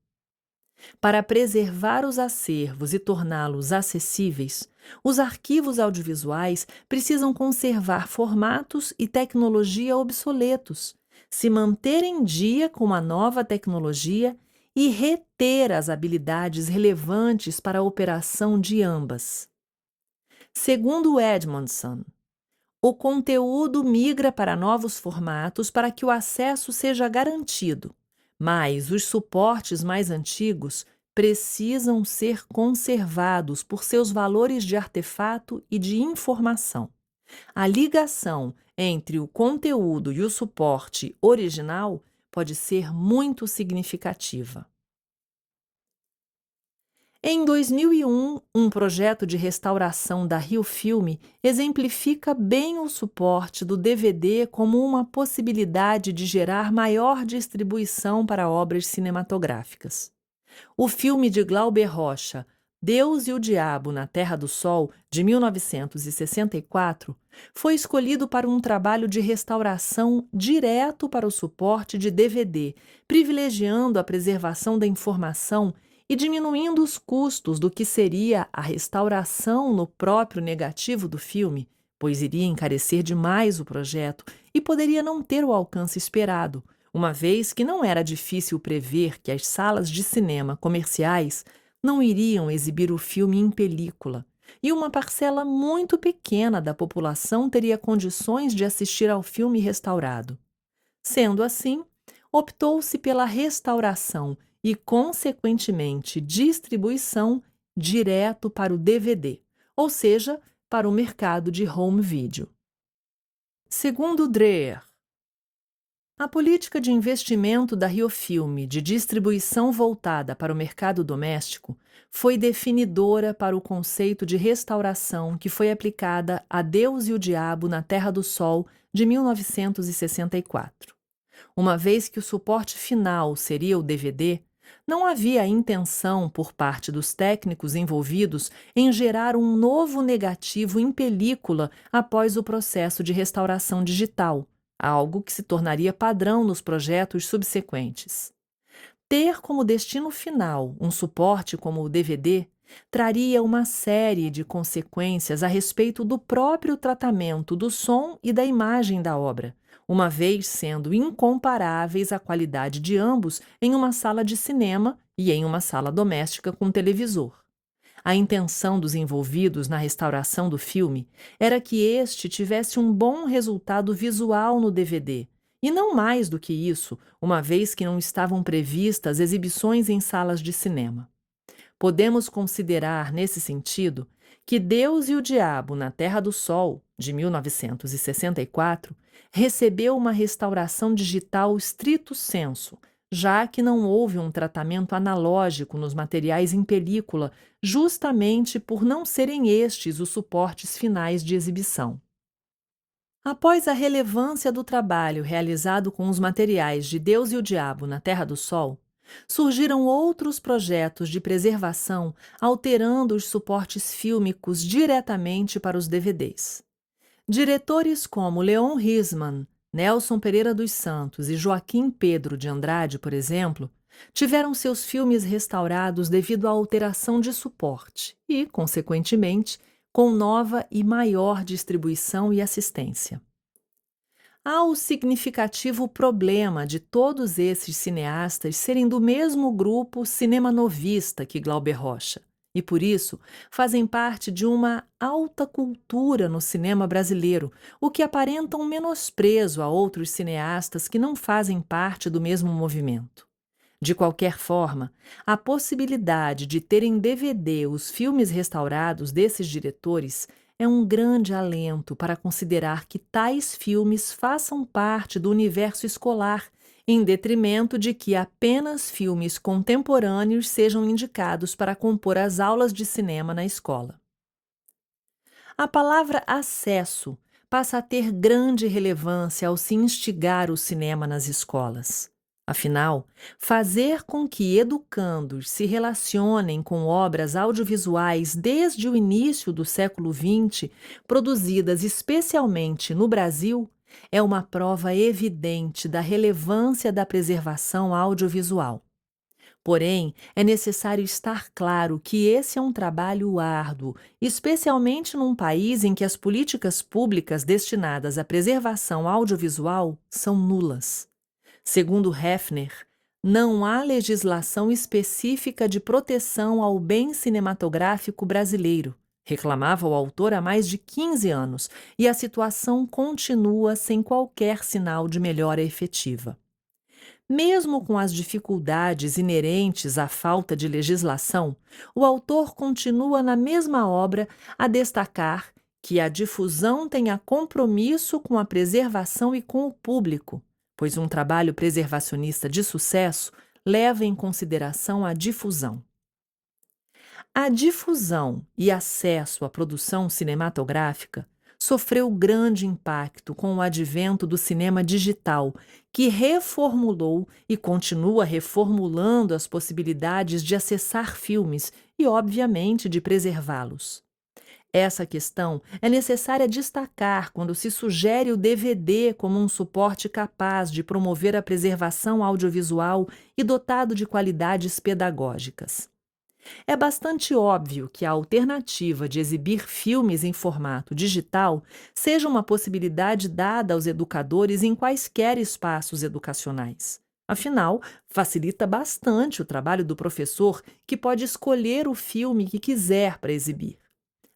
Para preservar os acervos e torná-los acessíveis, os arquivos audiovisuais precisam conservar formatos e tecnologia obsoletos, se manter em dia com a nova tecnologia e reter as habilidades relevantes para a operação de ambas. Segundo Edmondson, o conteúdo migra para novos formatos para que o acesso seja garantido, mas os suportes mais antigos precisam ser conservados por seus valores de artefato e de informação. A ligação entre o conteúdo e o suporte original pode ser muito significativa. Em 2001, um projeto de restauração da Rio Filme exemplifica bem o suporte do DVD como uma possibilidade de gerar maior distribuição para obras cinematográficas. O filme de Glauber Rocha, Deus e o Diabo na Terra do Sol, de 1964, foi escolhido para um trabalho de restauração direto para o suporte de DVD, privilegiando a preservação da informação e diminuindo os custos do que seria a restauração no próprio negativo do filme, pois iria encarecer demais o projeto e poderia não ter o alcance esperado, uma vez que não era difícil prever que as salas de cinema comerciais não iriam exibir o filme em película, e uma parcela muito pequena da população teria condições de assistir ao filme restaurado. Sendo assim, optou-se pela restauração e, consequentemente, distribuição direto para o DVD, ou seja, para o mercado de home video. Segundo Dreher, a política de investimento da Rio Filme de distribuição voltada para o mercado doméstico foi definidora para o conceito de restauração que foi aplicada a Deus e o Diabo na Terra do Sol de 1964. Uma vez que o suporte final seria o DVD, não havia a intenção por parte dos técnicos envolvidos em gerar um novo negativo em película após o processo de restauração digital, algo que se tornaria padrão nos projetos subsequentes. Ter como destino final um suporte como o DVD traria uma série de consequências a respeito do próprio tratamento do som e da imagem da obra, uma vez sendo incomparáveis a qualidade de ambos em uma sala de cinema e em uma sala doméstica com televisor. A intenção dos envolvidos na restauração do filme era que este tivesse um bom resultado visual no DVD, e não mais do que isso, uma vez que não estavam previstas exibições em salas de cinema. Podemos considerar, nesse sentido, que Deus e o Diabo na Terra do Sol, de 1964, recebeu uma restauração digital stricto sensu, já que não houve um tratamento analógico nos materiais em película, justamente por não serem estes os suportes finais de exibição. Após a relevância do trabalho realizado com os materiais de Deus e o Diabo na Terra do Sol, surgiram outros projetos de preservação alterando os suportes fílmicos diretamente para os DVDs. Diretores como Leon Risman, Nelson Pereira dos Santos e Joaquim Pedro de Andrade, por exemplo, tiveram seus filmes restaurados devido à alteração de suporte e, consequentemente, com nova e maior distribuição e assistência. Há o significativo problema de todos esses cineastas serem do mesmo grupo cinema novista que Glauber Rocha, e por isso fazem parte de uma alta cultura no cinema brasileiro, o que aparenta um menosprezo a outros cineastas que não fazem parte do mesmo movimento. De qualquer forma, a possibilidade de ter em DVD os filmes restaurados desses diretores é um grande alento para considerar que tais filmes façam parte do universo escolar, em detrimento de que apenas filmes contemporâneos sejam indicados para compor as aulas de cinema na escola. A palavra acesso passa a ter grande relevância ao se instigar o cinema nas escolas. Afinal, fazer com que educandos se relacionem com obras audiovisuais desde o início do século XX, produzidas especialmente no Brasil, é uma prova evidente da relevância da preservação audiovisual. Porém, é necessário estar claro que esse é um trabalho árduo, especialmente num país em que as políticas públicas destinadas à preservação audiovisual são nulas. Segundo Hefner, não há legislação específica de proteção ao bem cinematográfico brasileiro, reclamava o autor há mais de 15 anos, e a situação continua sem qualquer sinal de melhora efetiva. Mesmo com as dificuldades inerentes à falta de legislação, o autor continua na mesma obra a destacar que a difusão tenha compromisso com a preservação e com o público, pois um trabalho preservacionista de sucesso leva em consideração a difusão. A difusão e acesso à produção cinematográfica sofreu grande impacto com o advento do cinema digital, que reformulou e continua reformulando as possibilidades de acessar filmes e, obviamente, de preservá-los. Essa questão é necessária destacar quando se sugere o DVD como um suporte capaz de promover a preservação audiovisual e dotado de qualidades pedagógicas. É bastante óbvio que a alternativa de exibir filmes em formato digital seja uma possibilidade dada aos educadores em quaisquer espaços educacionais. Afinal, facilita bastante o trabalho do professor, que pode escolher o filme que quiser para exibir.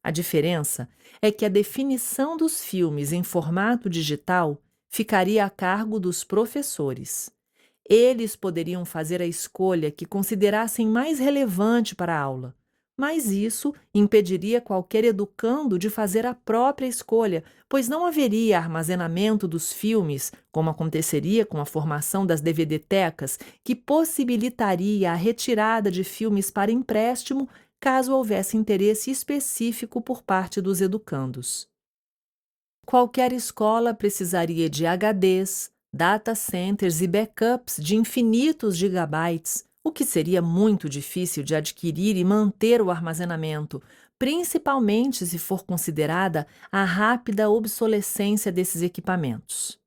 A diferença é que a definição dos filmes em formato digital ficaria a cargo dos professores. Eles poderiam fazer a escolha que considerassem mais relevante para a aula, mas isso impediria qualquer educando de fazer a própria escolha, pois não haveria armazenamento dos filmes, como aconteceria com a formação das DVD-tecas, que possibilitaria a retirada de filmes para empréstimo caso houvesse interesse específico por parte dos educandos. Qualquer escola precisaria de HDs, data centers e backups de infinitos gigabytes, o que seria muito difícil de adquirir e manter o armazenamento, principalmente se for considerada a rápida obsolescência desses equipamentos.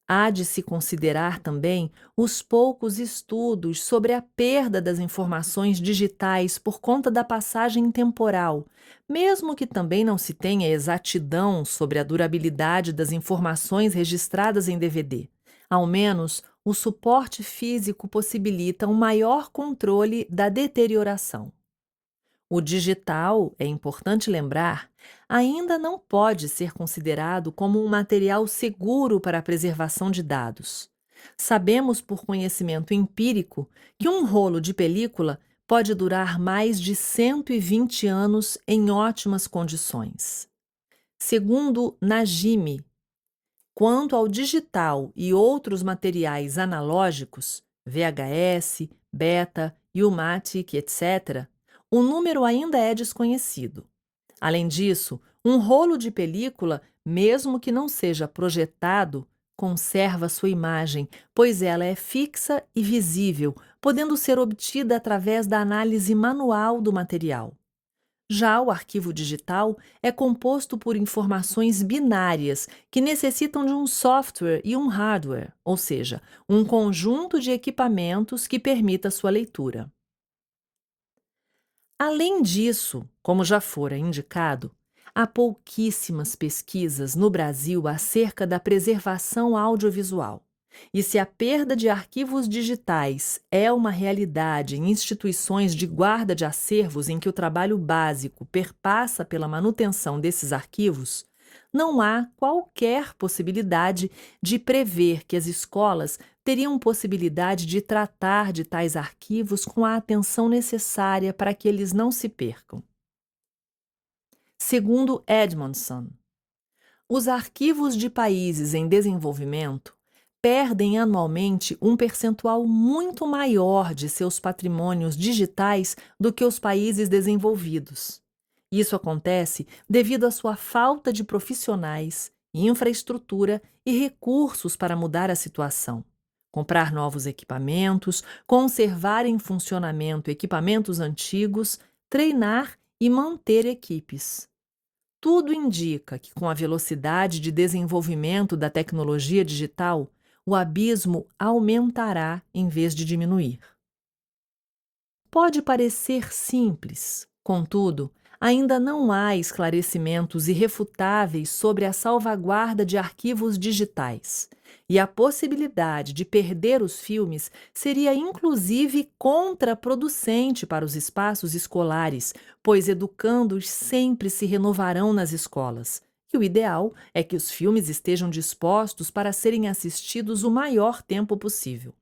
Há de se considerar também os poucos estudos sobre a perda das informações digitais por conta da passagem temporal, mesmo que também não se tenha exatidão sobre a durabilidade das informações registradas em DVD. Ao menos, o suporte físico possibilita um maior controle da deterioração. O digital, é importante lembrar, ainda não pode ser considerado como um material seguro para a preservação de dados. Sabemos por conhecimento empírico que um rolo de película pode durar mais de 120 anos em ótimas condições. Segundo Najimi, quanto ao digital e outros materiais analógicos, VHS, Beta, Ilmatic, etc., o número ainda é desconhecido. Além disso, um rolo de película, mesmo que não seja projetado, conserva sua imagem, pois ela é fixa e visível, podendo ser obtida através da análise manual do material. Já o arquivo digital é composto por informações binárias que necessitam de um software e um hardware, ou seja, um conjunto de equipamentos que permita sua leitura. Além disso, como já fora indicado, há pouquíssimas pesquisas no Brasil acerca da preservação audiovisual. E se a perda de arquivos digitais é uma realidade em instituições de guarda de acervos em que o trabalho básico perpassa pela manutenção desses arquivos, não há qualquer possibilidade de prever que as escolas teriam possibilidade de tratar de tais arquivos com a atenção necessária para que eles não se percam. Segundo Edmondson, os arquivos de países em desenvolvimento perdem anualmente um percentual muito maior de seus patrimônios digitais do que os países desenvolvidos. Isso acontece devido à sua falta de profissionais, infraestrutura e recursos para mudar a situação. Comprar novos equipamentos, conservar em funcionamento equipamentos antigos, treinar e manter equipes. Tudo indica que, com a velocidade de desenvolvimento da tecnologia digital, o abismo aumentará em vez de diminuir. Pode parecer simples, contudo, ainda não há esclarecimentos irrefutáveis sobre a salvaguarda de arquivos digitais, e a possibilidade de perder os filmes seria inclusive contraproducente para os espaços escolares, pois educandos sempre se renovarão nas escolas. E o ideal é que os filmes estejam dispostos para serem assistidos o maior tempo possível.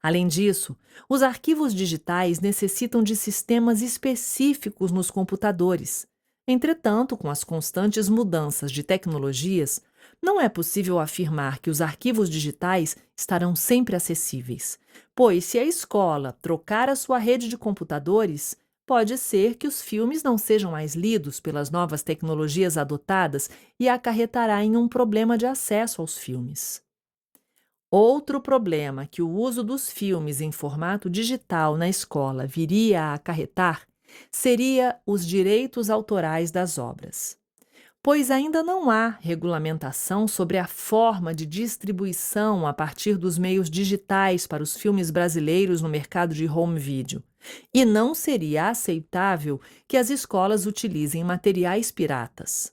Além disso, os arquivos digitais necessitam de sistemas específicos nos computadores. Entretanto, com as constantes mudanças de tecnologias, não é possível afirmar que os arquivos digitais estarão sempre acessíveis, pois, se a escola trocar a sua rede de computadores, pode ser que os filmes não sejam mais lidos pelas novas tecnologias adotadas e acarretará em um problema de acesso aos filmes. Outro problema que o uso dos filmes em formato digital na escola viria a acarretar seria os direitos autorais das obras, pois ainda não há regulamentação sobre a forma de distribuição a partir dos meios digitais para os filmes brasileiros no mercado de home video, e não seria aceitável que as escolas utilizem materiais piratas.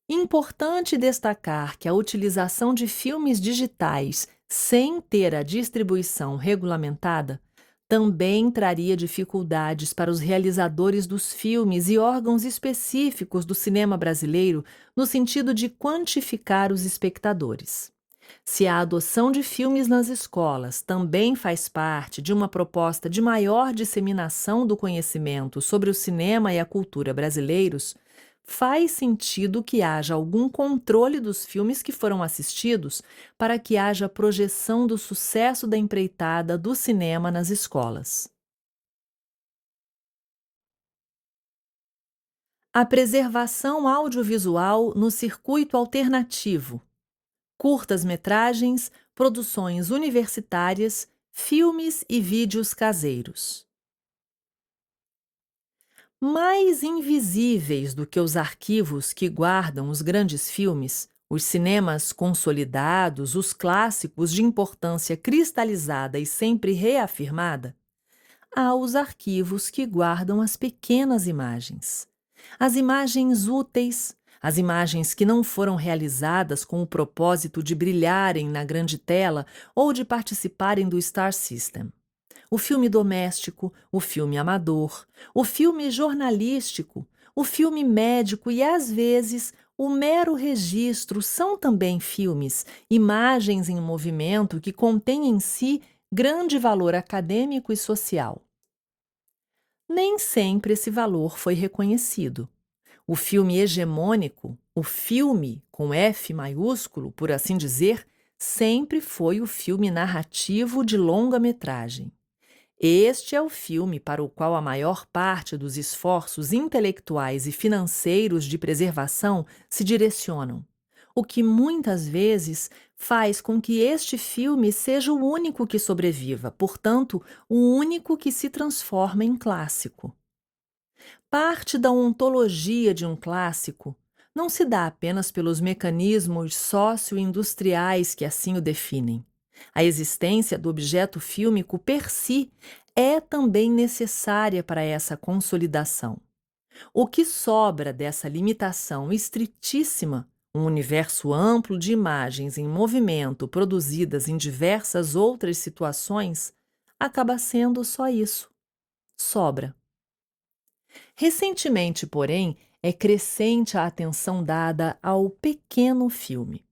Importante destacar que a utilização de filmes digitais sem ter a distribuição regulamentada também traria dificuldades para os realizadores dos filmes e órgãos específicos do cinema brasileiro no sentido de quantificar os espectadores. Se a adoção de filmes nas escolas também faz parte de uma proposta de maior disseminação do conhecimento sobre o cinema e a cultura brasileiros, faz sentido que haja algum controle dos filmes que foram assistidos para que haja projeção do sucesso da empreitada do cinema nas escolas. A preservação audiovisual no circuito alternativo. Curtas-metragens, produções universitárias, filmes e vídeos caseiros. Mais invisíveis do que os arquivos que guardam os grandes filmes, os cinemas consolidados, os clássicos de importância cristalizada e sempre reafirmada, há os arquivos que guardam as pequenas imagens. As imagens úteis, as imagens que não foram realizadas com o propósito de brilharem na grande tela ou de participarem do Star System. O filme doméstico, o filme amador, o filme jornalístico, o filme médico e, às vezes, o mero registro são também filmes, imagens em movimento que contêm em si grande valor acadêmico e social. Nem sempre esse valor foi reconhecido. O filme hegemônico, o filme com F maiúsculo, por assim dizer, sempre foi o filme narrativo de longa-metragem. Este é o filme para o qual a maior parte dos esforços intelectuais e financeiros de preservação se direcionam, o que muitas vezes faz com que este filme seja o único que sobreviva, portanto, o único que se transforma em clássico. Parte da ontologia de um clássico não se dá apenas pelos mecanismos socioindustriais que assim o definem. A existência do objeto fílmico per si é também necessária para essa consolidação. O que sobra dessa limitação estritíssima, um universo amplo de imagens em movimento produzidas em diversas outras situações, acaba sendo só isso: sobra. Recentemente, porém, é crescente a atenção dada ao pequeno filme.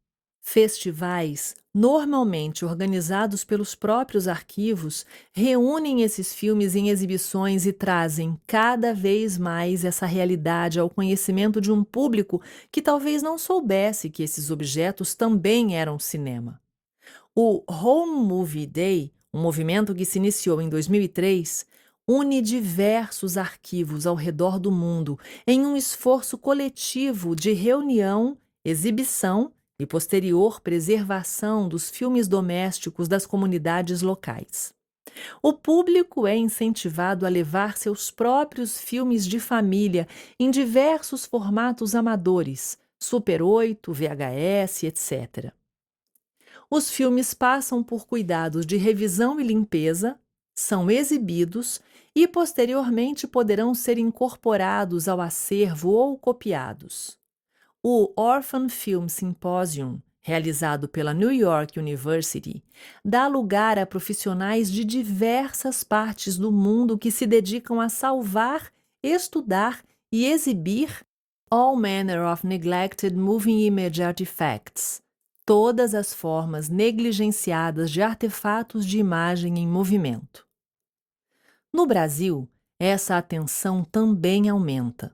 Festivais, normalmente organizados pelos próprios arquivos, reúnem esses filmes em exibições e trazem cada vez mais essa realidade ao conhecimento de um público que talvez não soubesse que esses objetos também eram cinema. O Home Movie Day, um movimento que se iniciou em 2003, une diversos arquivos ao redor do mundo em um esforço coletivo de reunião, exibição e posterior preservação dos filmes domésticos das comunidades locais. O público é incentivado a levar seus próprios filmes de família em diversos formatos amadores, Super 8, VHS, etc. Os filmes passam por cuidados de revisão e limpeza, são exibidos e posteriormente poderão ser incorporados ao acervo ou copiados. O Orphan Film Symposium, realizado pela New York University, dá lugar a profissionais de diversas partes do mundo que se dedicam a salvar, estudar e exibir all manner of neglected moving image artifacts, todas as formas negligenciadas de artefatos de imagem em movimento. No Brasil, essa atenção também aumenta.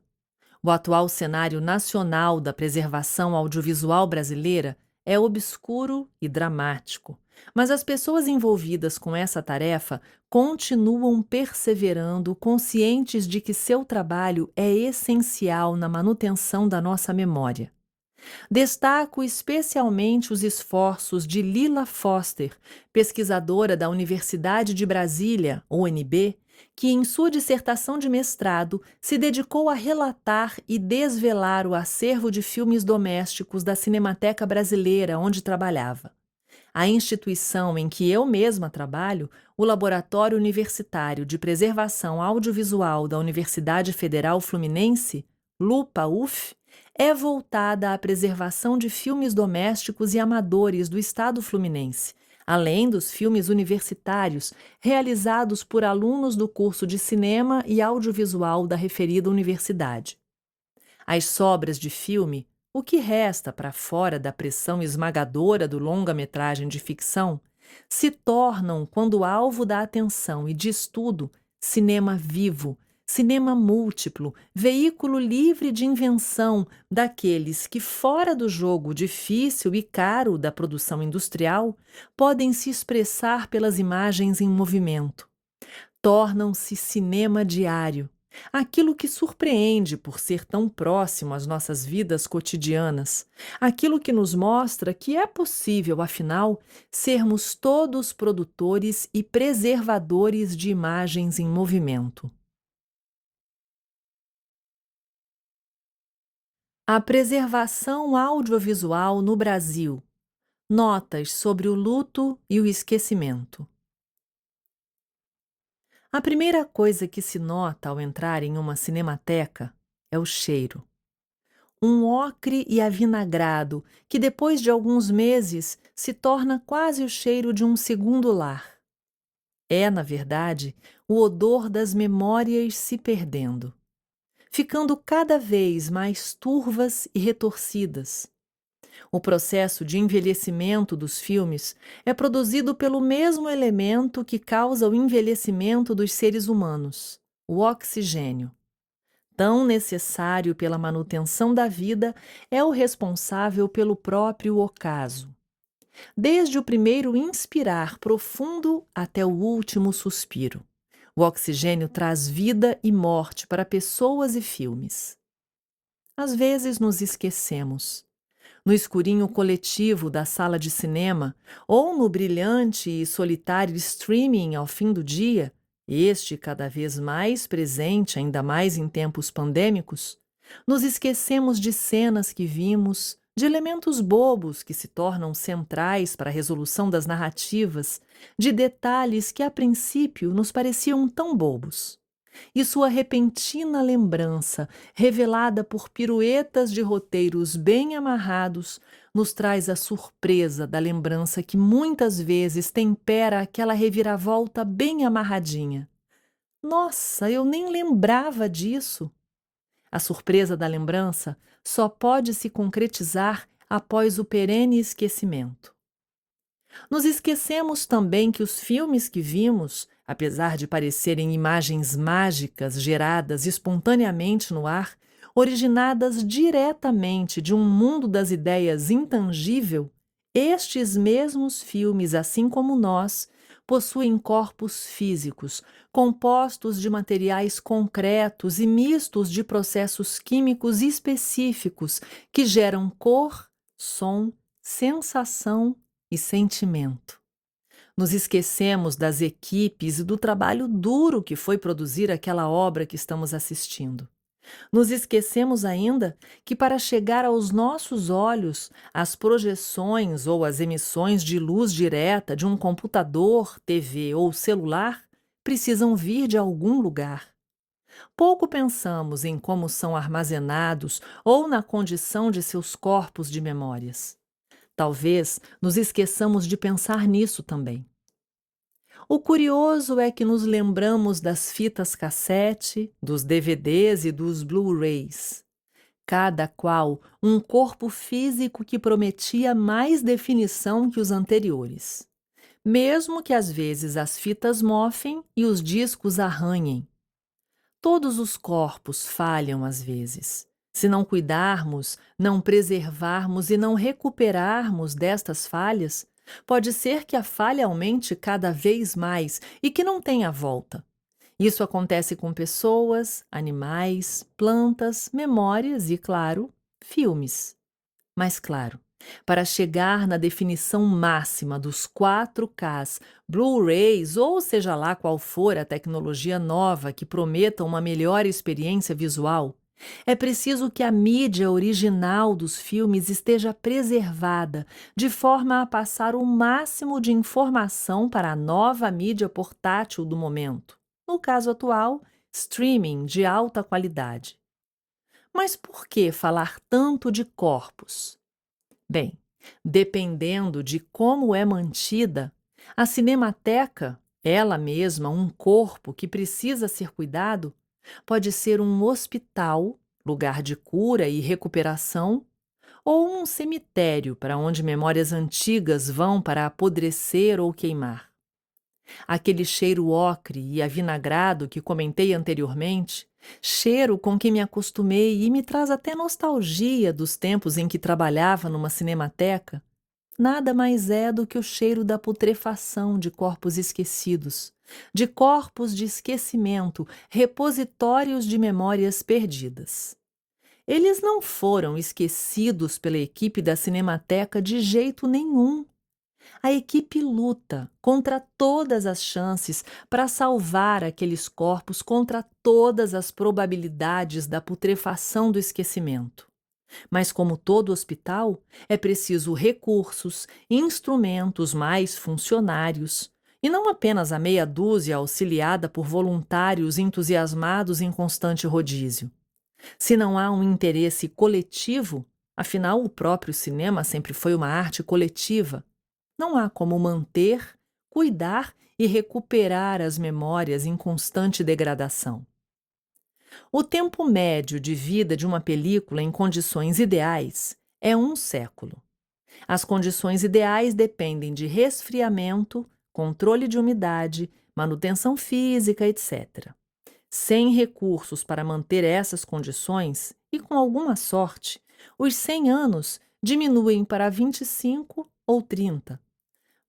O atual cenário nacional da preservação audiovisual brasileira é obscuro e dramático, mas as pessoas envolvidas com essa tarefa continuam perseverando, conscientes de que seu trabalho é essencial na manutenção da nossa memória. Destaco especialmente os esforços de Lila Foster, pesquisadora da Universidade de Brasília, UNB, que em sua dissertação de mestrado se dedicou a relatar e desvelar o acervo de filmes domésticos da Cinemateca Brasileira, onde trabalhava. A instituição em que eu mesma trabalho, o Laboratório Universitário de Preservação Audiovisual da Universidade Federal Fluminense, LUPA-UF, é voltada à preservação de filmes domésticos e amadores do Estado fluminense, além dos filmes universitários realizados por alunos do curso de Cinema e Audiovisual da referida universidade. As sobras de filme, o que resta para fora da pressão esmagadora do longa-metragem de ficção, se tornam, quando alvo da atenção e de estudo, cinema vivo, cinema múltiplo, veículo livre de invenção daqueles que, fora do jogo difícil e caro da produção industrial, podem se expressar pelas imagens em movimento. Tornam-se cinema diário, aquilo que surpreende por ser tão próximo às nossas vidas cotidianas, aquilo que nos mostra que é possível, afinal, sermos todos produtores e preservadores de imagens em movimento. A preservação audiovisual no Brasil. Notas sobre o luto e o esquecimento. A primeira coisa que se nota ao entrar em uma cinemateca é o cheiro. Um ocre e avinagrado que depois de alguns meses se torna quase o cheiro de um segundo lar. É, na verdade, o odor das memórias se perdendo, ficando cada vez mais turvas e retorcidas. O processo de envelhecimento dos filmes é produzido pelo mesmo elemento que causa o envelhecimento dos seres humanos, o oxigênio. Tão necessário pela manutenção da vida, é o responsável pelo próprio ocaso. Desde o primeiro inspirar profundo até o último suspiro. O oxigênio traz vida e morte para pessoas e filmes. Às vezes nos esquecemos. No escurinho coletivo da sala de cinema ou no brilhante e solitário streaming ao fim do dia, este cada vez mais presente, ainda mais em tempos pandêmicos, nos esquecemos de cenas que vimos, de elementos bobos que se tornam centrais para a resolução das narrativas, de detalhes que a princípio nos pareciam tão bobos. E sua repentina lembrança, revelada por piruetas de roteiros bem amarrados, nos traz a surpresa da lembrança que muitas vezes tempera aquela reviravolta bem amarradinha. Nossa, eu nem lembrava disso! A surpresa da lembrança só pode se concretizar após o perene esquecimento. Nos esquecemos também que os filmes que vimos, apesar de parecerem imagens mágicas geradas espontaneamente no ar, originadas diretamente de um mundo das ideias intangível, estes mesmos filmes, assim como nós, possuem corpos físicos, compostos de materiais concretos e mistos de processos químicos específicos que geram cor, som, sensação e sentimento. Nos esquecemos das equipes e do trabalho duro que foi produzir aquela obra que estamos assistindo. Nos esquecemos ainda que, para chegar aos nossos olhos, as projeções ou as emissões de luz direta de um computador, TV ou celular precisam vir de algum lugar. Pouco pensamos em como são armazenados ou na condição de seus corpos de memórias. Talvez nos esqueçamos de pensar nisso também. O curioso é que nos lembramos das fitas cassete, dos DVDs e dos Blu-rays. Cada qual um corpo físico que prometia mais definição que os anteriores. Mesmo que às vezes as fitas mofem e os discos arranhem. Todos os corpos falham às vezes. Se não cuidarmos, não preservarmos e não recuperarmos destas falhas, pode ser que a falha aumente cada vez mais e que não tenha volta. Isso acontece com pessoas, animais, plantas, memórias e, claro, filmes. Mas, claro, para chegar na definição máxima dos 4Ks, Blu-rays ou seja lá qual for a tecnologia nova que prometa uma melhor experiência visual, é preciso que a mídia original dos filmes esteja preservada, de forma a passar o máximo de informação para a nova mídia portátil do momento. No caso atual, streaming de alta qualidade. Mas por que falar tanto de corpos? Bem, dependendo de como é mantida, a cinemateca, ela mesma um corpo que precisa ser cuidado, pode ser um hospital, lugar de cura e recuperação, ou um cemitério para onde memórias antigas vão para apodrecer ou queimar. Aquele cheiro ocre e avinagrado que comentei anteriormente, cheiro com que me acostumei e me traz até nostalgia dos tempos em que trabalhava numa cinemateca, nada mais é do que o cheiro da putrefação de corpos esquecidos, de corpos de esquecimento, repositórios de memórias perdidas. Eles não foram esquecidos pela equipe da Cinemateca de jeito nenhum. A equipe luta contra todas as chances para salvar aqueles corpos contra todas as probabilidades da putrefação do esquecimento. Mas, como todo hospital, é preciso recursos, instrumentos mais funcionários, e não apenas a meia dúzia auxiliada por voluntários entusiasmados em constante rodízio. Se não há um interesse coletivo, afinal o próprio cinema sempre foi uma arte coletiva, não há como manter, cuidar e recuperar as memórias em constante degradação. O tempo médio de vida de uma película em condições ideais é 1 século. As condições ideais dependem de resfriamento, controle de umidade, manutenção física, etc. Sem recursos para manter essas condições, e com alguma sorte, os 100 anos diminuem para 25 ou 30,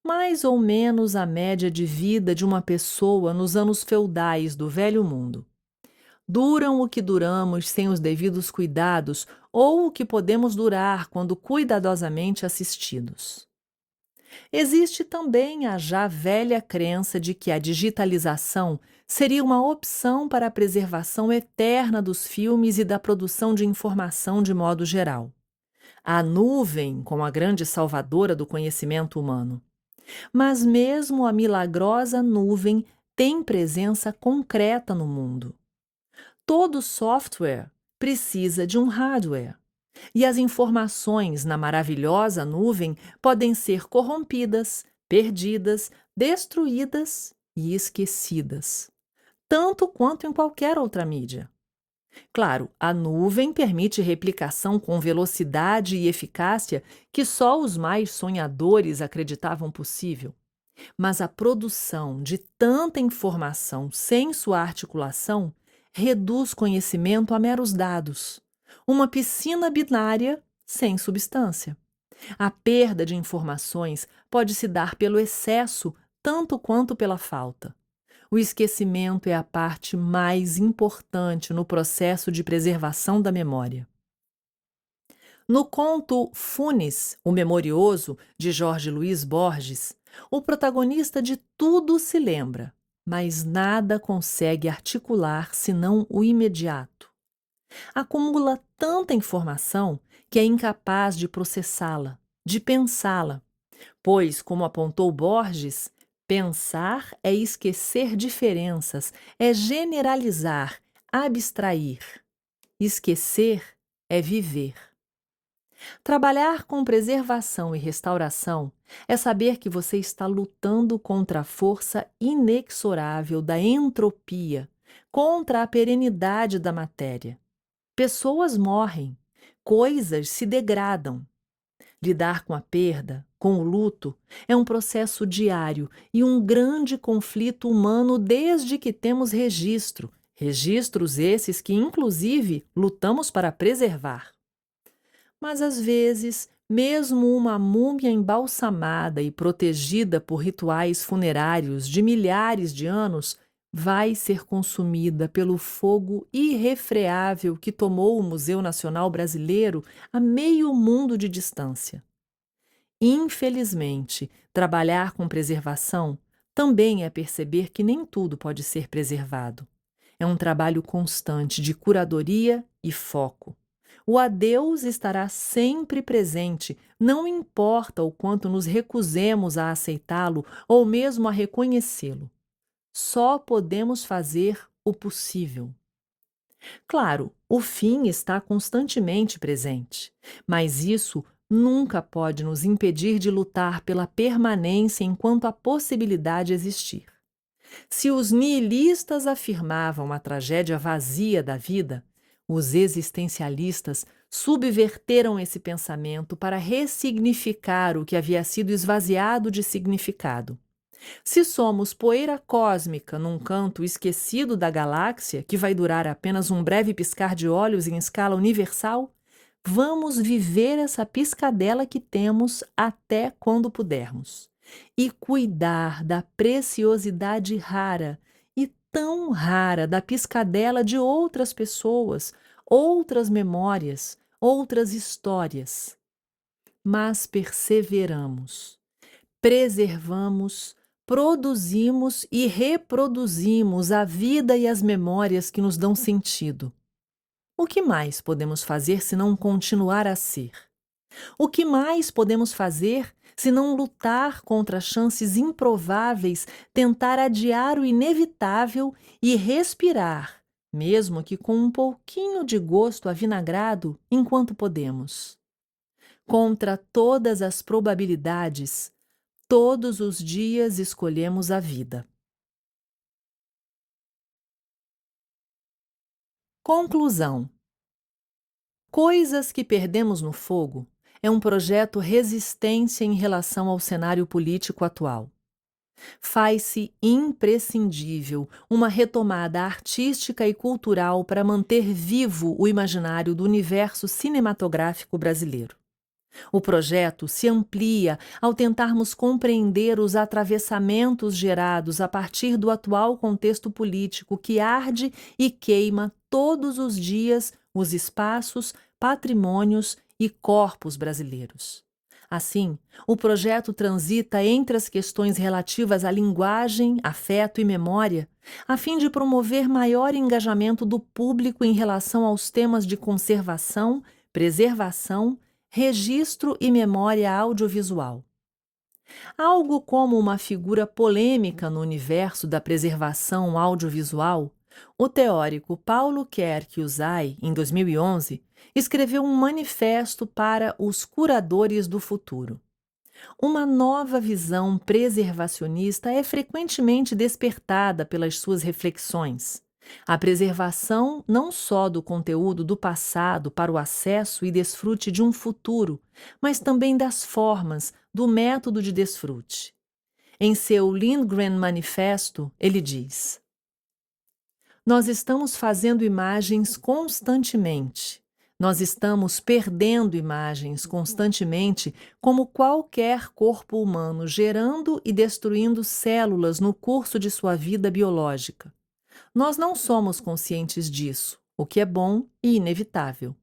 mais ou menos a média de vida de uma pessoa nos anos feudais do Velho Mundo. Duram o que duramos sem os devidos cuidados ou o que podemos durar quando cuidadosamente assistidos. Existe também a já velha crença de que a digitalização seria uma opção para a preservação eterna dos filmes e da produção de informação de modo geral. A nuvem como a grande salvadora do conhecimento humano. Mas mesmo a milagrosa nuvem tem presença concreta no mundo. Todo software precisa de um hardware. E as informações na maravilhosa nuvem podem ser corrompidas, perdidas, destruídas e esquecidas, tanto quanto em qualquer outra mídia. Claro, a nuvem permite replicação com velocidade e eficácia que só os mais sonhadores acreditavam possível. Mas a produção de tanta informação sem sua articulação reduz conhecimento a meros dados. Uma piscina binária sem substância. A perda de informações pode se dar pelo excesso tanto quanto pela falta. O esquecimento é a parte mais importante no processo de preservação da memória. No conto Funes, o Memorioso, de Jorge Luís Borges, o protagonista de tudo se lembra, mas nada consegue articular senão o imediato. Acumula tanta informação que é incapaz de processá-la, de pensá-la, pois, como apontou Borges, pensar é esquecer diferenças, é generalizar, abstrair. Esquecer é viver. Trabalhar com preservação e restauração é saber que você está lutando contra a força inexorável da entropia, contra a perenidade da matéria. Pessoas morrem, coisas se degradam. Lidar com a perda, com o luto, é um processo diário e um grande conflito humano desde que temos registro, registros esses que, inclusive, lutamos para preservar. Mas às vezes, mesmo uma múmia embalsamada e protegida por rituais funerários de milhares de anos vai ser consumida pelo fogo irrefreável que tomou o Museu Nacional Brasileiro a meio mundo de distância. Infelizmente, trabalhar com preservação também é perceber que nem tudo pode ser preservado. É um trabalho constante de curadoria e foco. O adeus estará sempre presente, não importa o quanto nos recusemos a aceitá-lo ou mesmo a reconhecê-lo. Só podemos fazer o possível. Claro, o fim está constantemente presente, mas isso nunca pode nos impedir de lutar pela permanência enquanto a possibilidade existir. Se os nihilistas afirmavam a tragédia vazia da vida, os existencialistas subverteram esse pensamento para ressignificar o que havia sido esvaziado de significado. Se somos poeira cósmica num canto esquecido da galáxia, que vai durar apenas um breve piscar de olhos em escala universal, vamos viver essa piscadela que temos até quando pudermos. E cuidar da preciosidade rara e tão rara da piscadela de outras pessoas, outras memórias, outras histórias. Mas perseveramos, preservamos, produzimos e reproduzimos a vida e as memórias que nos dão sentido. O que mais podemos fazer se não continuar a ser? O que mais podemos fazer se não lutar contra chances improváveis, tentar adiar o inevitável e respirar, mesmo que com um pouquinho de gosto avinagrado, enquanto podemos? Contra todas as probabilidades, todos os dias escolhemos a vida. Conclusão: Coisas que perdemos no fogo é um projeto resistência em relação ao cenário político atual. Faz-se imprescindível uma retomada artística e cultural para manter vivo o imaginário do universo cinematográfico brasileiro. O projeto se amplia ao tentarmos compreender os atravessamentos gerados a partir do atual contexto político que arde e queima todos os dias os espaços, patrimônios e corpos brasileiros. Assim, o projeto transita entre as questões relativas à linguagem, afeto e memória, a fim de promover maior engajamento do público em relação aos temas de conservação, preservação, registro e memória audiovisual. Algo como uma figura polêmica no universo da preservação audiovisual, o teórico Paulo Kerk-Uzay, em 2011, escreveu um manifesto para os curadores do futuro. Uma nova visão preservacionista é frequentemente despertada pelas suas reflexões. A preservação não só do conteúdo do passado para o acesso e desfrute de um futuro, mas também das formas, do método de desfrute. Em seu Lindgren Manifesto, ele diz: nós estamos fazendo imagens constantemente. Nós estamos perdendo imagens constantemente, como qualquer corpo humano, gerando e destruindo células no curso de sua vida biológica. Nós não somos conscientes disso, o que é bom e inevitável.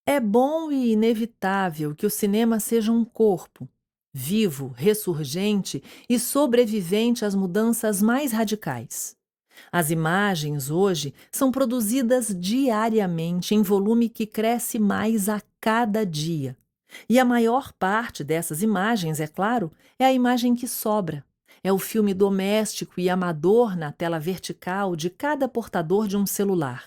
É bom e inevitável que o cinema seja um corpo, vivo, ressurgente e sobrevivente às mudanças mais radicais. As imagens hoje são produzidas diariamente em volume que cresce mais a cada dia. E a maior parte dessas imagens, é claro, é a imagem que sobra. É o filme doméstico e amador na tela vertical de cada portador de um celular.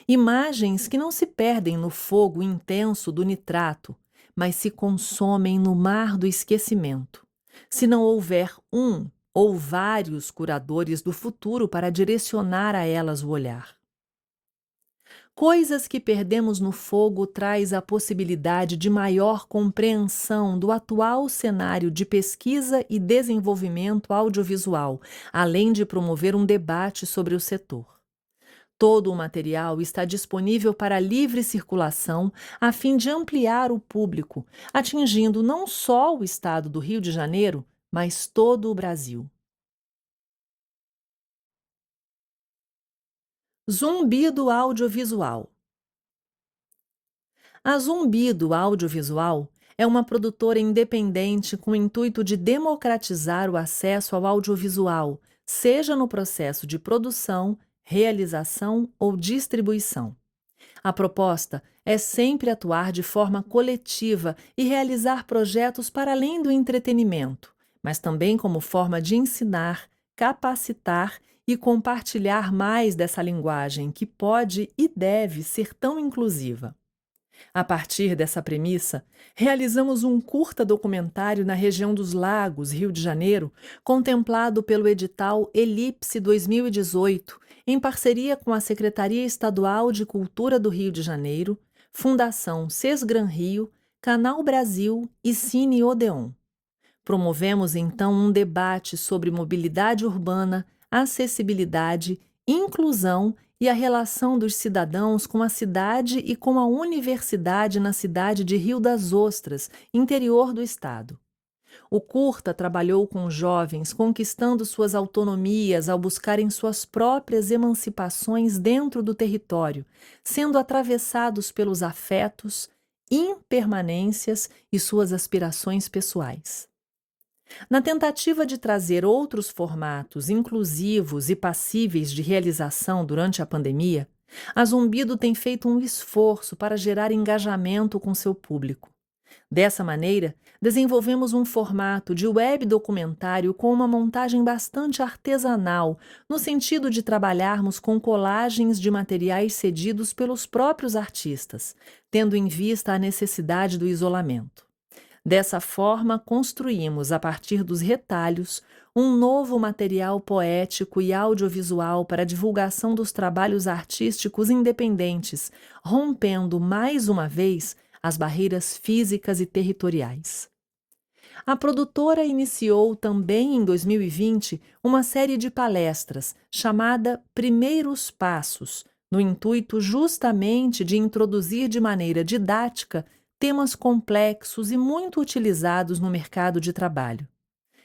Imagens que não se perdem no fogo intenso do nitrato, mas se consomem no mar do esquecimento. Se não houver um ou vários curadores do futuro para direcionar a elas o olhar. Coisas que perdemos no fogo traz a possibilidade de maior compreensão do atual cenário de pesquisa e desenvolvimento audiovisual, além de promover um debate sobre o setor. Todo o material está disponível para livre circulação a fim de ampliar o público, atingindo não só o estado do Rio de Janeiro, mas todo o Brasil. Zumbido audiovisual. A Zumbido Audiovisual é uma produtora independente com o intuito de democratizar o acesso ao audiovisual, seja no processo de produção, realização ou distribuição. A proposta é sempre atuar de forma coletiva e realizar projetos para além do entretenimento, mas também como forma de ensinar, capacitar e compartilhar mais dessa linguagem que pode e deve ser tão inclusiva. A partir dessa premissa, realizamos um curta documentário na região dos Lagos, Rio de Janeiro, contemplado pelo edital Elipse 2018, em parceria com a Secretaria Estadual de Cultura do Rio de Janeiro, Fundação Sesgran Rio, Canal Brasil e Cine Odeon. Promovemos então um debate sobre mobilidade urbana, acessibilidade, inclusão e a relação dos cidadãos com a cidade e com a universidade na cidade de Rio das Ostras, interior do estado. O curta trabalhou com jovens conquistando suas autonomias ao buscarem suas próprias emancipações dentro do território, sendo atravessados pelos afetos, impermanências e suas aspirações pessoais. Na tentativa de trazer outros formatos inclusivos e passíveis de realização durante a pandemia, a Zumbido tem feito um esforço para gerar engajamento com seu público. Dessa maneira, desenvolvemos um formato de web documentário com uma montagem bastante artesanal, no sentido de trabalharmos com colagens de materiais cedidos pelos próprios artistas, tendo em vista a necessidade do isolamento. Dessa forma, construímos, a partir dos retalhos, um novo material poético e audiovisual para a divulgação dos trabalhos artísticos independentes, rompendo, mais uma vez, as barreiras físicas e territoriais. A produtora iniciou também em 2020 uma série de palestras chamada Primeiros Passos, no intuito justamente de introduzir de maneira didática temas complexos e muito utilizados no mercado de trabalho.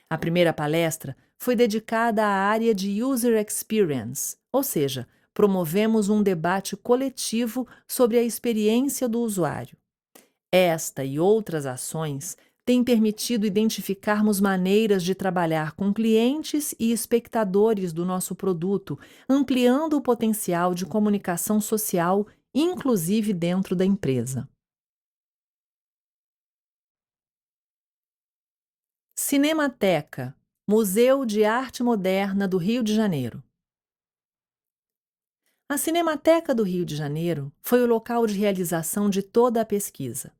A primeira palestra foi dedicada à área de User Experience, ou seja, promovemos um debate coletivo sobre a experiência do usuário. Esta e outras ações têm permitido identificarmos maneiras de trabalhar com clientes e espectadores do nosso produto, ampliando o potencial de comunicação social, inclusive dentro da empresa. Cinemateca, Museu de Arte Moderna do Rio de Janeiro. A Cinemateca do Rio de Janeiro foi o local de realização de toda a pesquisa.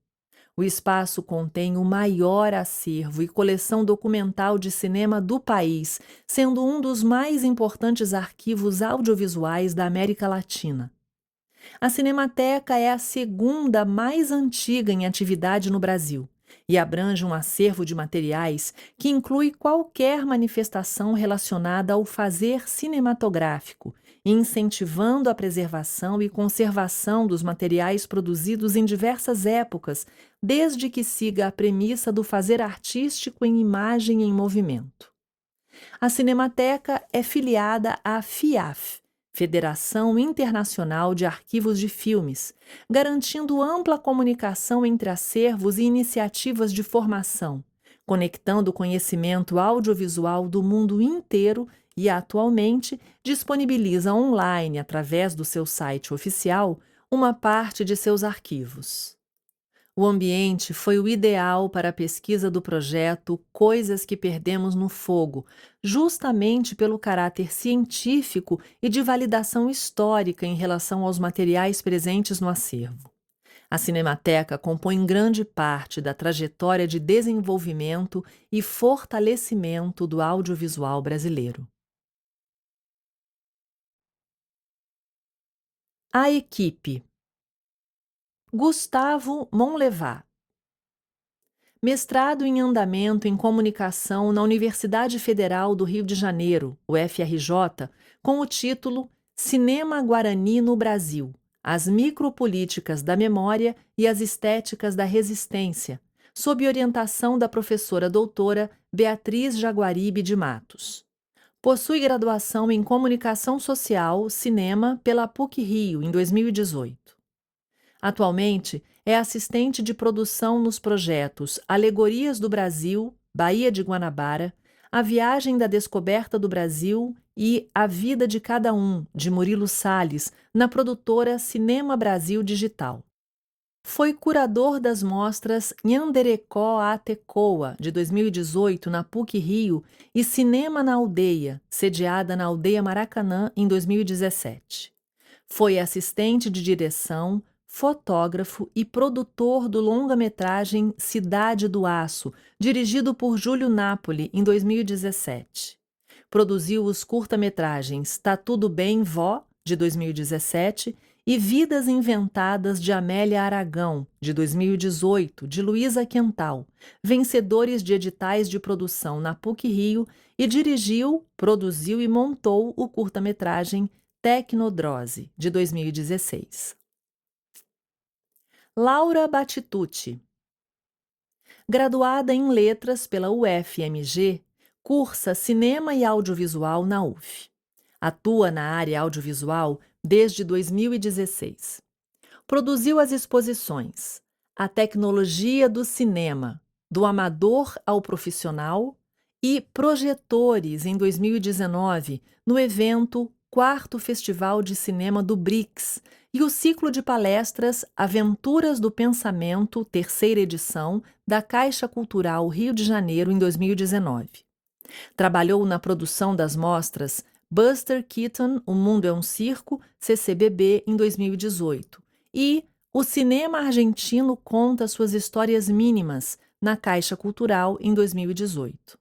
O espaço contém o maior acervo e coleção documental de cinema do país, sendo um dos mais importantes arquivos audiovisuais da América Latina. A Cinemateca é a segunda mais antiga em atividade no Brasil e abrange um acervo de materiais que inclui qualquer manifestação relacionada ao fazer cinematográfico, incentivando a preservação e conservação dos materiais produzidos em diversas épocas, desde que siga a premissa do fazer artístico em imagem em movimento. A Cinemateca é filiada à FIAF, Federação Internacional de Arquivos de Filmes, garantindo ampla comunicação entre acervos e iniciativas de formação, conectando o conhecimento audiovisual do mundo inteiro e, atualmente, disponibiliza online, através do seu site oficial, uma parte de seus arquivos. O ambiente foi o ideal para a pesquisa do projeto Coisas que Perdemos no Fogo, justamente pelo caráter científico e de validação histórica em relação aos materiais presentes no acervo. A Cinemateca compõe grande parte da trajetória de desenvolvimento e fortalecimento do audiovisual brasileiro. A equipe: Gustavo Monlevade, mestrado em andamento em comunicação na Universidade Federal do Rio de Janeiro, UFRJ, com o título Cinema Guarani no Brasil: As micropolíticas da memória e as estéticas da resistência, sob orientação da professora doutora Beatriz Jaguaribe de Matos. Possui graduação em Comunicação Social, Cinema pela PUC-Rio em 2018. Atualmente, é assistente de produção nos projetos Alegorias do Brasil, Baía de Guanabara, A Viagem da Descoberta do Brasil e A Vida de Cada Um, de Murilo Salles, na produtora Cinema Brasil Digital. Foi curador das mostras Nhanderecó Atecoa, de 2018, na PUC-Rio, e Cinema na Aldeia, sediada na Aldeia Maracanã, em 2017. Foi assistente de direção, fotógrafo e produtor do longa-metragem Cidade do Aço, dirigido por Júlio Napoli, em 2017. Produziu os curta-metragens Tá Tudo Bem, Vó, de 2017, e Vidas Inventadas de Amélia Aragão, de 2018, de Luísa Quental, vencedores de editais de produção na PUC-Rio, e dirigiu, produziu e montou o curta-metragem Tecnodrose, de 2016. Laura Batitucci, graduada em Letras pela UFMG, cursa Cinema e Audiovisual na UF. Atua na área audiovisual desde 2016. Produziu as exposições A Tecnologia do Cinema, do Amador ao Profissional e Projetores em 2019, no evento 4º Festival de Cinema do BRICS, e o ciclo de palestras Aventuras do Pensamento, 3ª edição, da Caixa Cultural Rio de Janeiro, em 2019. Trabalhou na produção das mostras Buster Keaton, O Mundo é um Circo, CCBB, em 2018, e O Cinema Argentino Conta Suas Histórias Mínimas, na Caixa Cultural, em 2018.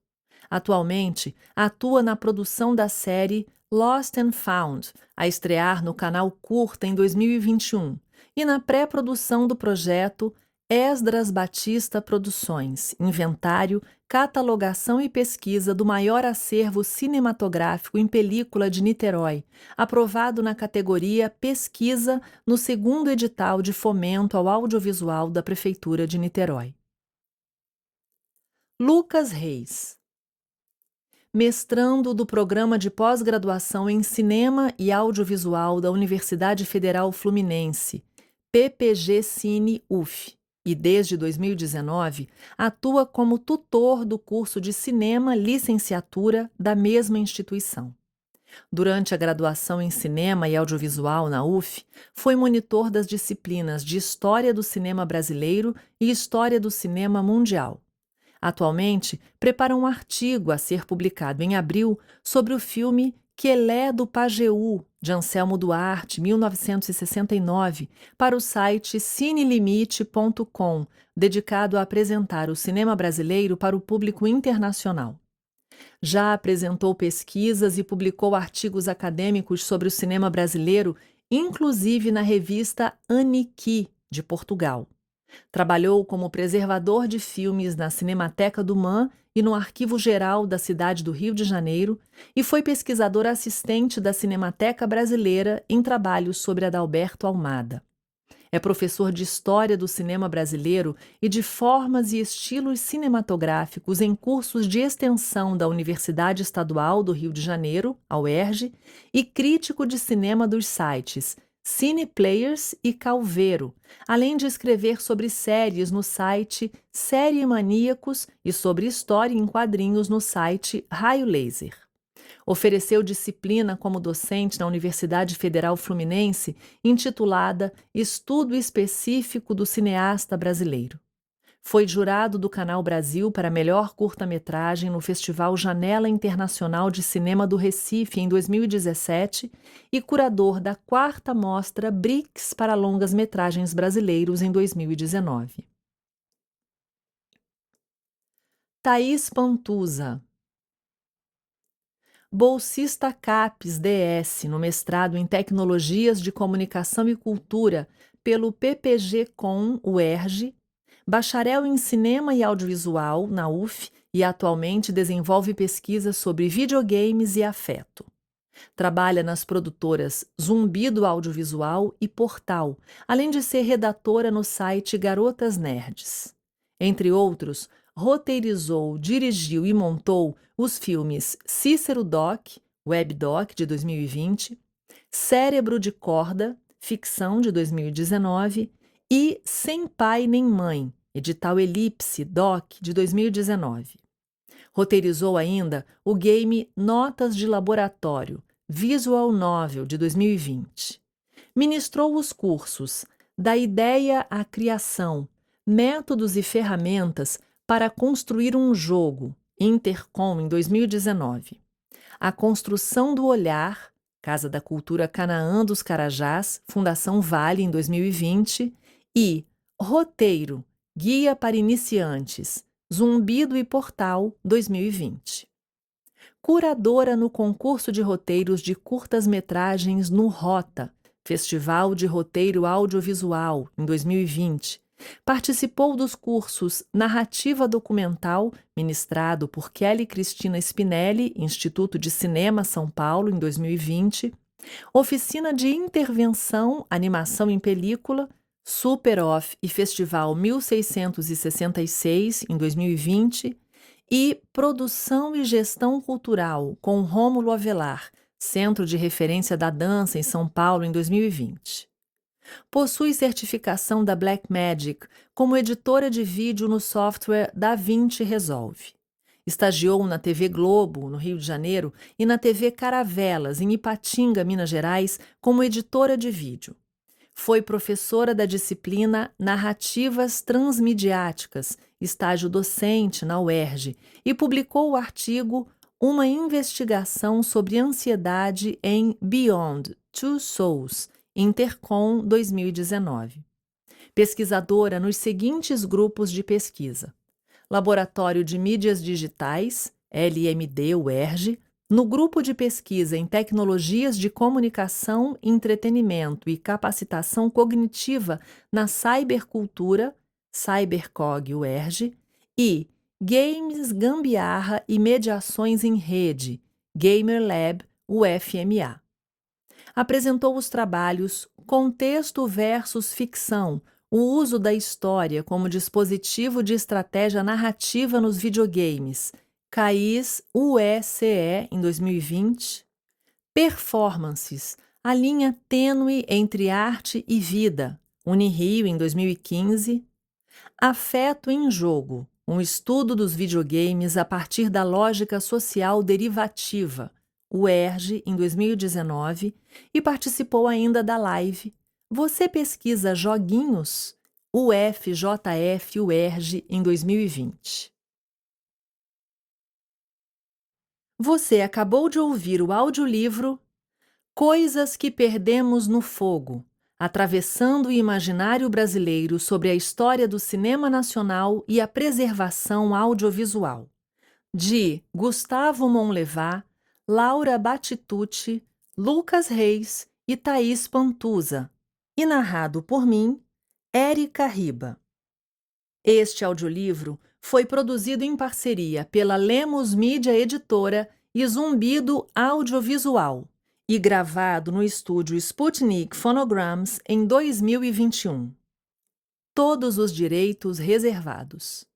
Atualmente, atua na produção da série Lost and Found, a estrear no canal Curta em 2021, e na pré-produção do projeto Esdras Batista Produções, inventário, catalogação e pesquisa do maior acervo cinematográfico em película de Niterói, aprovado na categoria Pesquisa no segundo edital de fomento ao audiovisual da Prefeitura de Niterói. Lucas Reis, mestrando do Programa de Pós-Graduação em Cinema e Audiovisual da Universidade Federal Fluminense, PPG Cine UF, e desde 2019 atua como tutor do curso de Cinema Licenciatura da mesma instituição. Durante a graduação em Cinema e Audiovisual na UF, foi monitor das disciplinas de História do Cinema Brasileiro e História do Cinema Mundial. Atualmente, prepara um artigo a ser publicado em abril sobre o filme Quelé do Pajeú, de Anselmo Duarte, 1969, para o site cinelimite.com, dedicado a apresentar o cinema brasileiro para o público internacional. Já apresentou pesquisas e publicou artigos acadêmicos sobre o cinema brasileiro, inclusive na revista Aniki, de Portugal. Trabalhou como preservador de filmes na Cinemateca do MAN e no Arquivo Geral da cidade do Rio de Janeiro e foi pesquisador assistente da Cinemateca Brasileira em trabalhos sobre Adalberto Almada. É professor de História do Cinema Brasileiro e de Formas e Estilos Cinematográficos em cursos de extensão da Universidade Estadual do Rio de Janeiro, a UERJ, e crítico de cinema dos sites Cineplayers e Calveiro, além de escrever sobre séries no site Série Maníacos e sobre história em quadrinhos no site Raio Laser. Ofereceu disciplina como docente na Universidade Federal Fluminense, intitulada Estudo Específico do Cineasta Brasileiro. Foi jurado do Canal Brasil para melhor curta-metragem no Festival Janela Internacional de Cinema do Recife em 2017 e curador da 4ª Mostra BRICS para longas-metragens brasileiros em 2019. Thaís Pantuza, bolsista CAPES DS no mestrado em Tecnologias de Comunicação e Cultura pelo PPG-Com UERJ, bacharel em Cinema e Audiovisual na UF e atualmente desenvolve pesquisas sobre videogames e afeto. Trabalha nas produtoras Zumbido Audiovisual e Portal, além de ser redatora no site Garotas Nerds. Entre outros, roteirizou, dirigiu e montou os filmes Cícero Doc, Webdoc de 2020, Cérebro de Corda, ficção de 2019 e Sem Pai Nem Mãe, edital Elipse Doc de 2019. Roteirizou ainda o game Notas de Laboratório, Visual Novel de 2020. Ministrou os cursos Da Ideia à Criação, Métodos e Ferramentas para construir um jogo, Intercom, em 2019. A Construção do Olhar, Casa da Cultura Canaã dos Carajás, Fundação Vale, em 2020. E Roteiro, Guia para Iniciantes, Zumbido e Portal, 2020. Curadora no concurso de roteiros de curtas-metragens no Rota, Festival de Roteiro Audiovisual, em 2020. Participou dos cursos Narrativa Documental, ministrado por Kelly Cristina Spinelli, Instituto de Cinema São Paulo, em 2020, Oficina de Intervenção, Animação em Película, Super Off e Festival 1666, em 2020, e Produção e Gestão Cultural, com Rômulo Avelar, Centro de Referência da Dança, em São Paulo, em 2020. Possui certificação da Blackmagic como editora de vídeo no software DaVinci Resolve. Estagiou na TV Globo, no Rio de Janeiro, e na TV Caravelas, em Ipatinga, Minas Gerais, como editora de vídeo. Foi professora da disciplina Narrativas Transmediáticas, estágio docente na UERJ, e publicou o artigo Uma Investigação sobre Ansiedade em Beyond Two Souls, Intercom 2019. Pesquisadora nos seguintes grupos de pesquisa: Laboratório de Mídias Digitais, LMD UERJ, no grupo de pesquisa em Tecnologias de Comunicação, Entretenimento e Capacitação Cognitiva na Cybercultura, Cybercog UERJ, e Games, Gambiarra e Mediações em Rede, GamerLab UFMA. Apresentou os trabalhos Contexto versus Ficção, o uso da história como dispositivo de estratégia narrativa nos videogames, CAIS UECE, em 2020. Performances, a linha tênue entre arte e vida, Unirio, em 2015. Afeto em Jogo, um estudo dos videogames a partir da lógica social derivativa, UERJ, em 2019, e participou ainda da live Você Pesquisa Joguinhos? UFJF UERJ, em 2020. Você acabou de ouvir o audiolivro Coisas que Perdemos no Fogo, atravessando o imaginário brasileiro sobre a história do cinema nacional e a preservação audiovisual, de Gustavo Monlevá, Laura Batitucci, Lucas Reis e Thaís Pantuza, e narrado por mim, Érica Riba. Este audiolivro foi produzido em parceria pela Lemos Mídia Editora e Zumbido Audiovisual e gravado no estúdio Sputnik Phonograms em 2021. Todos os direitos reservados.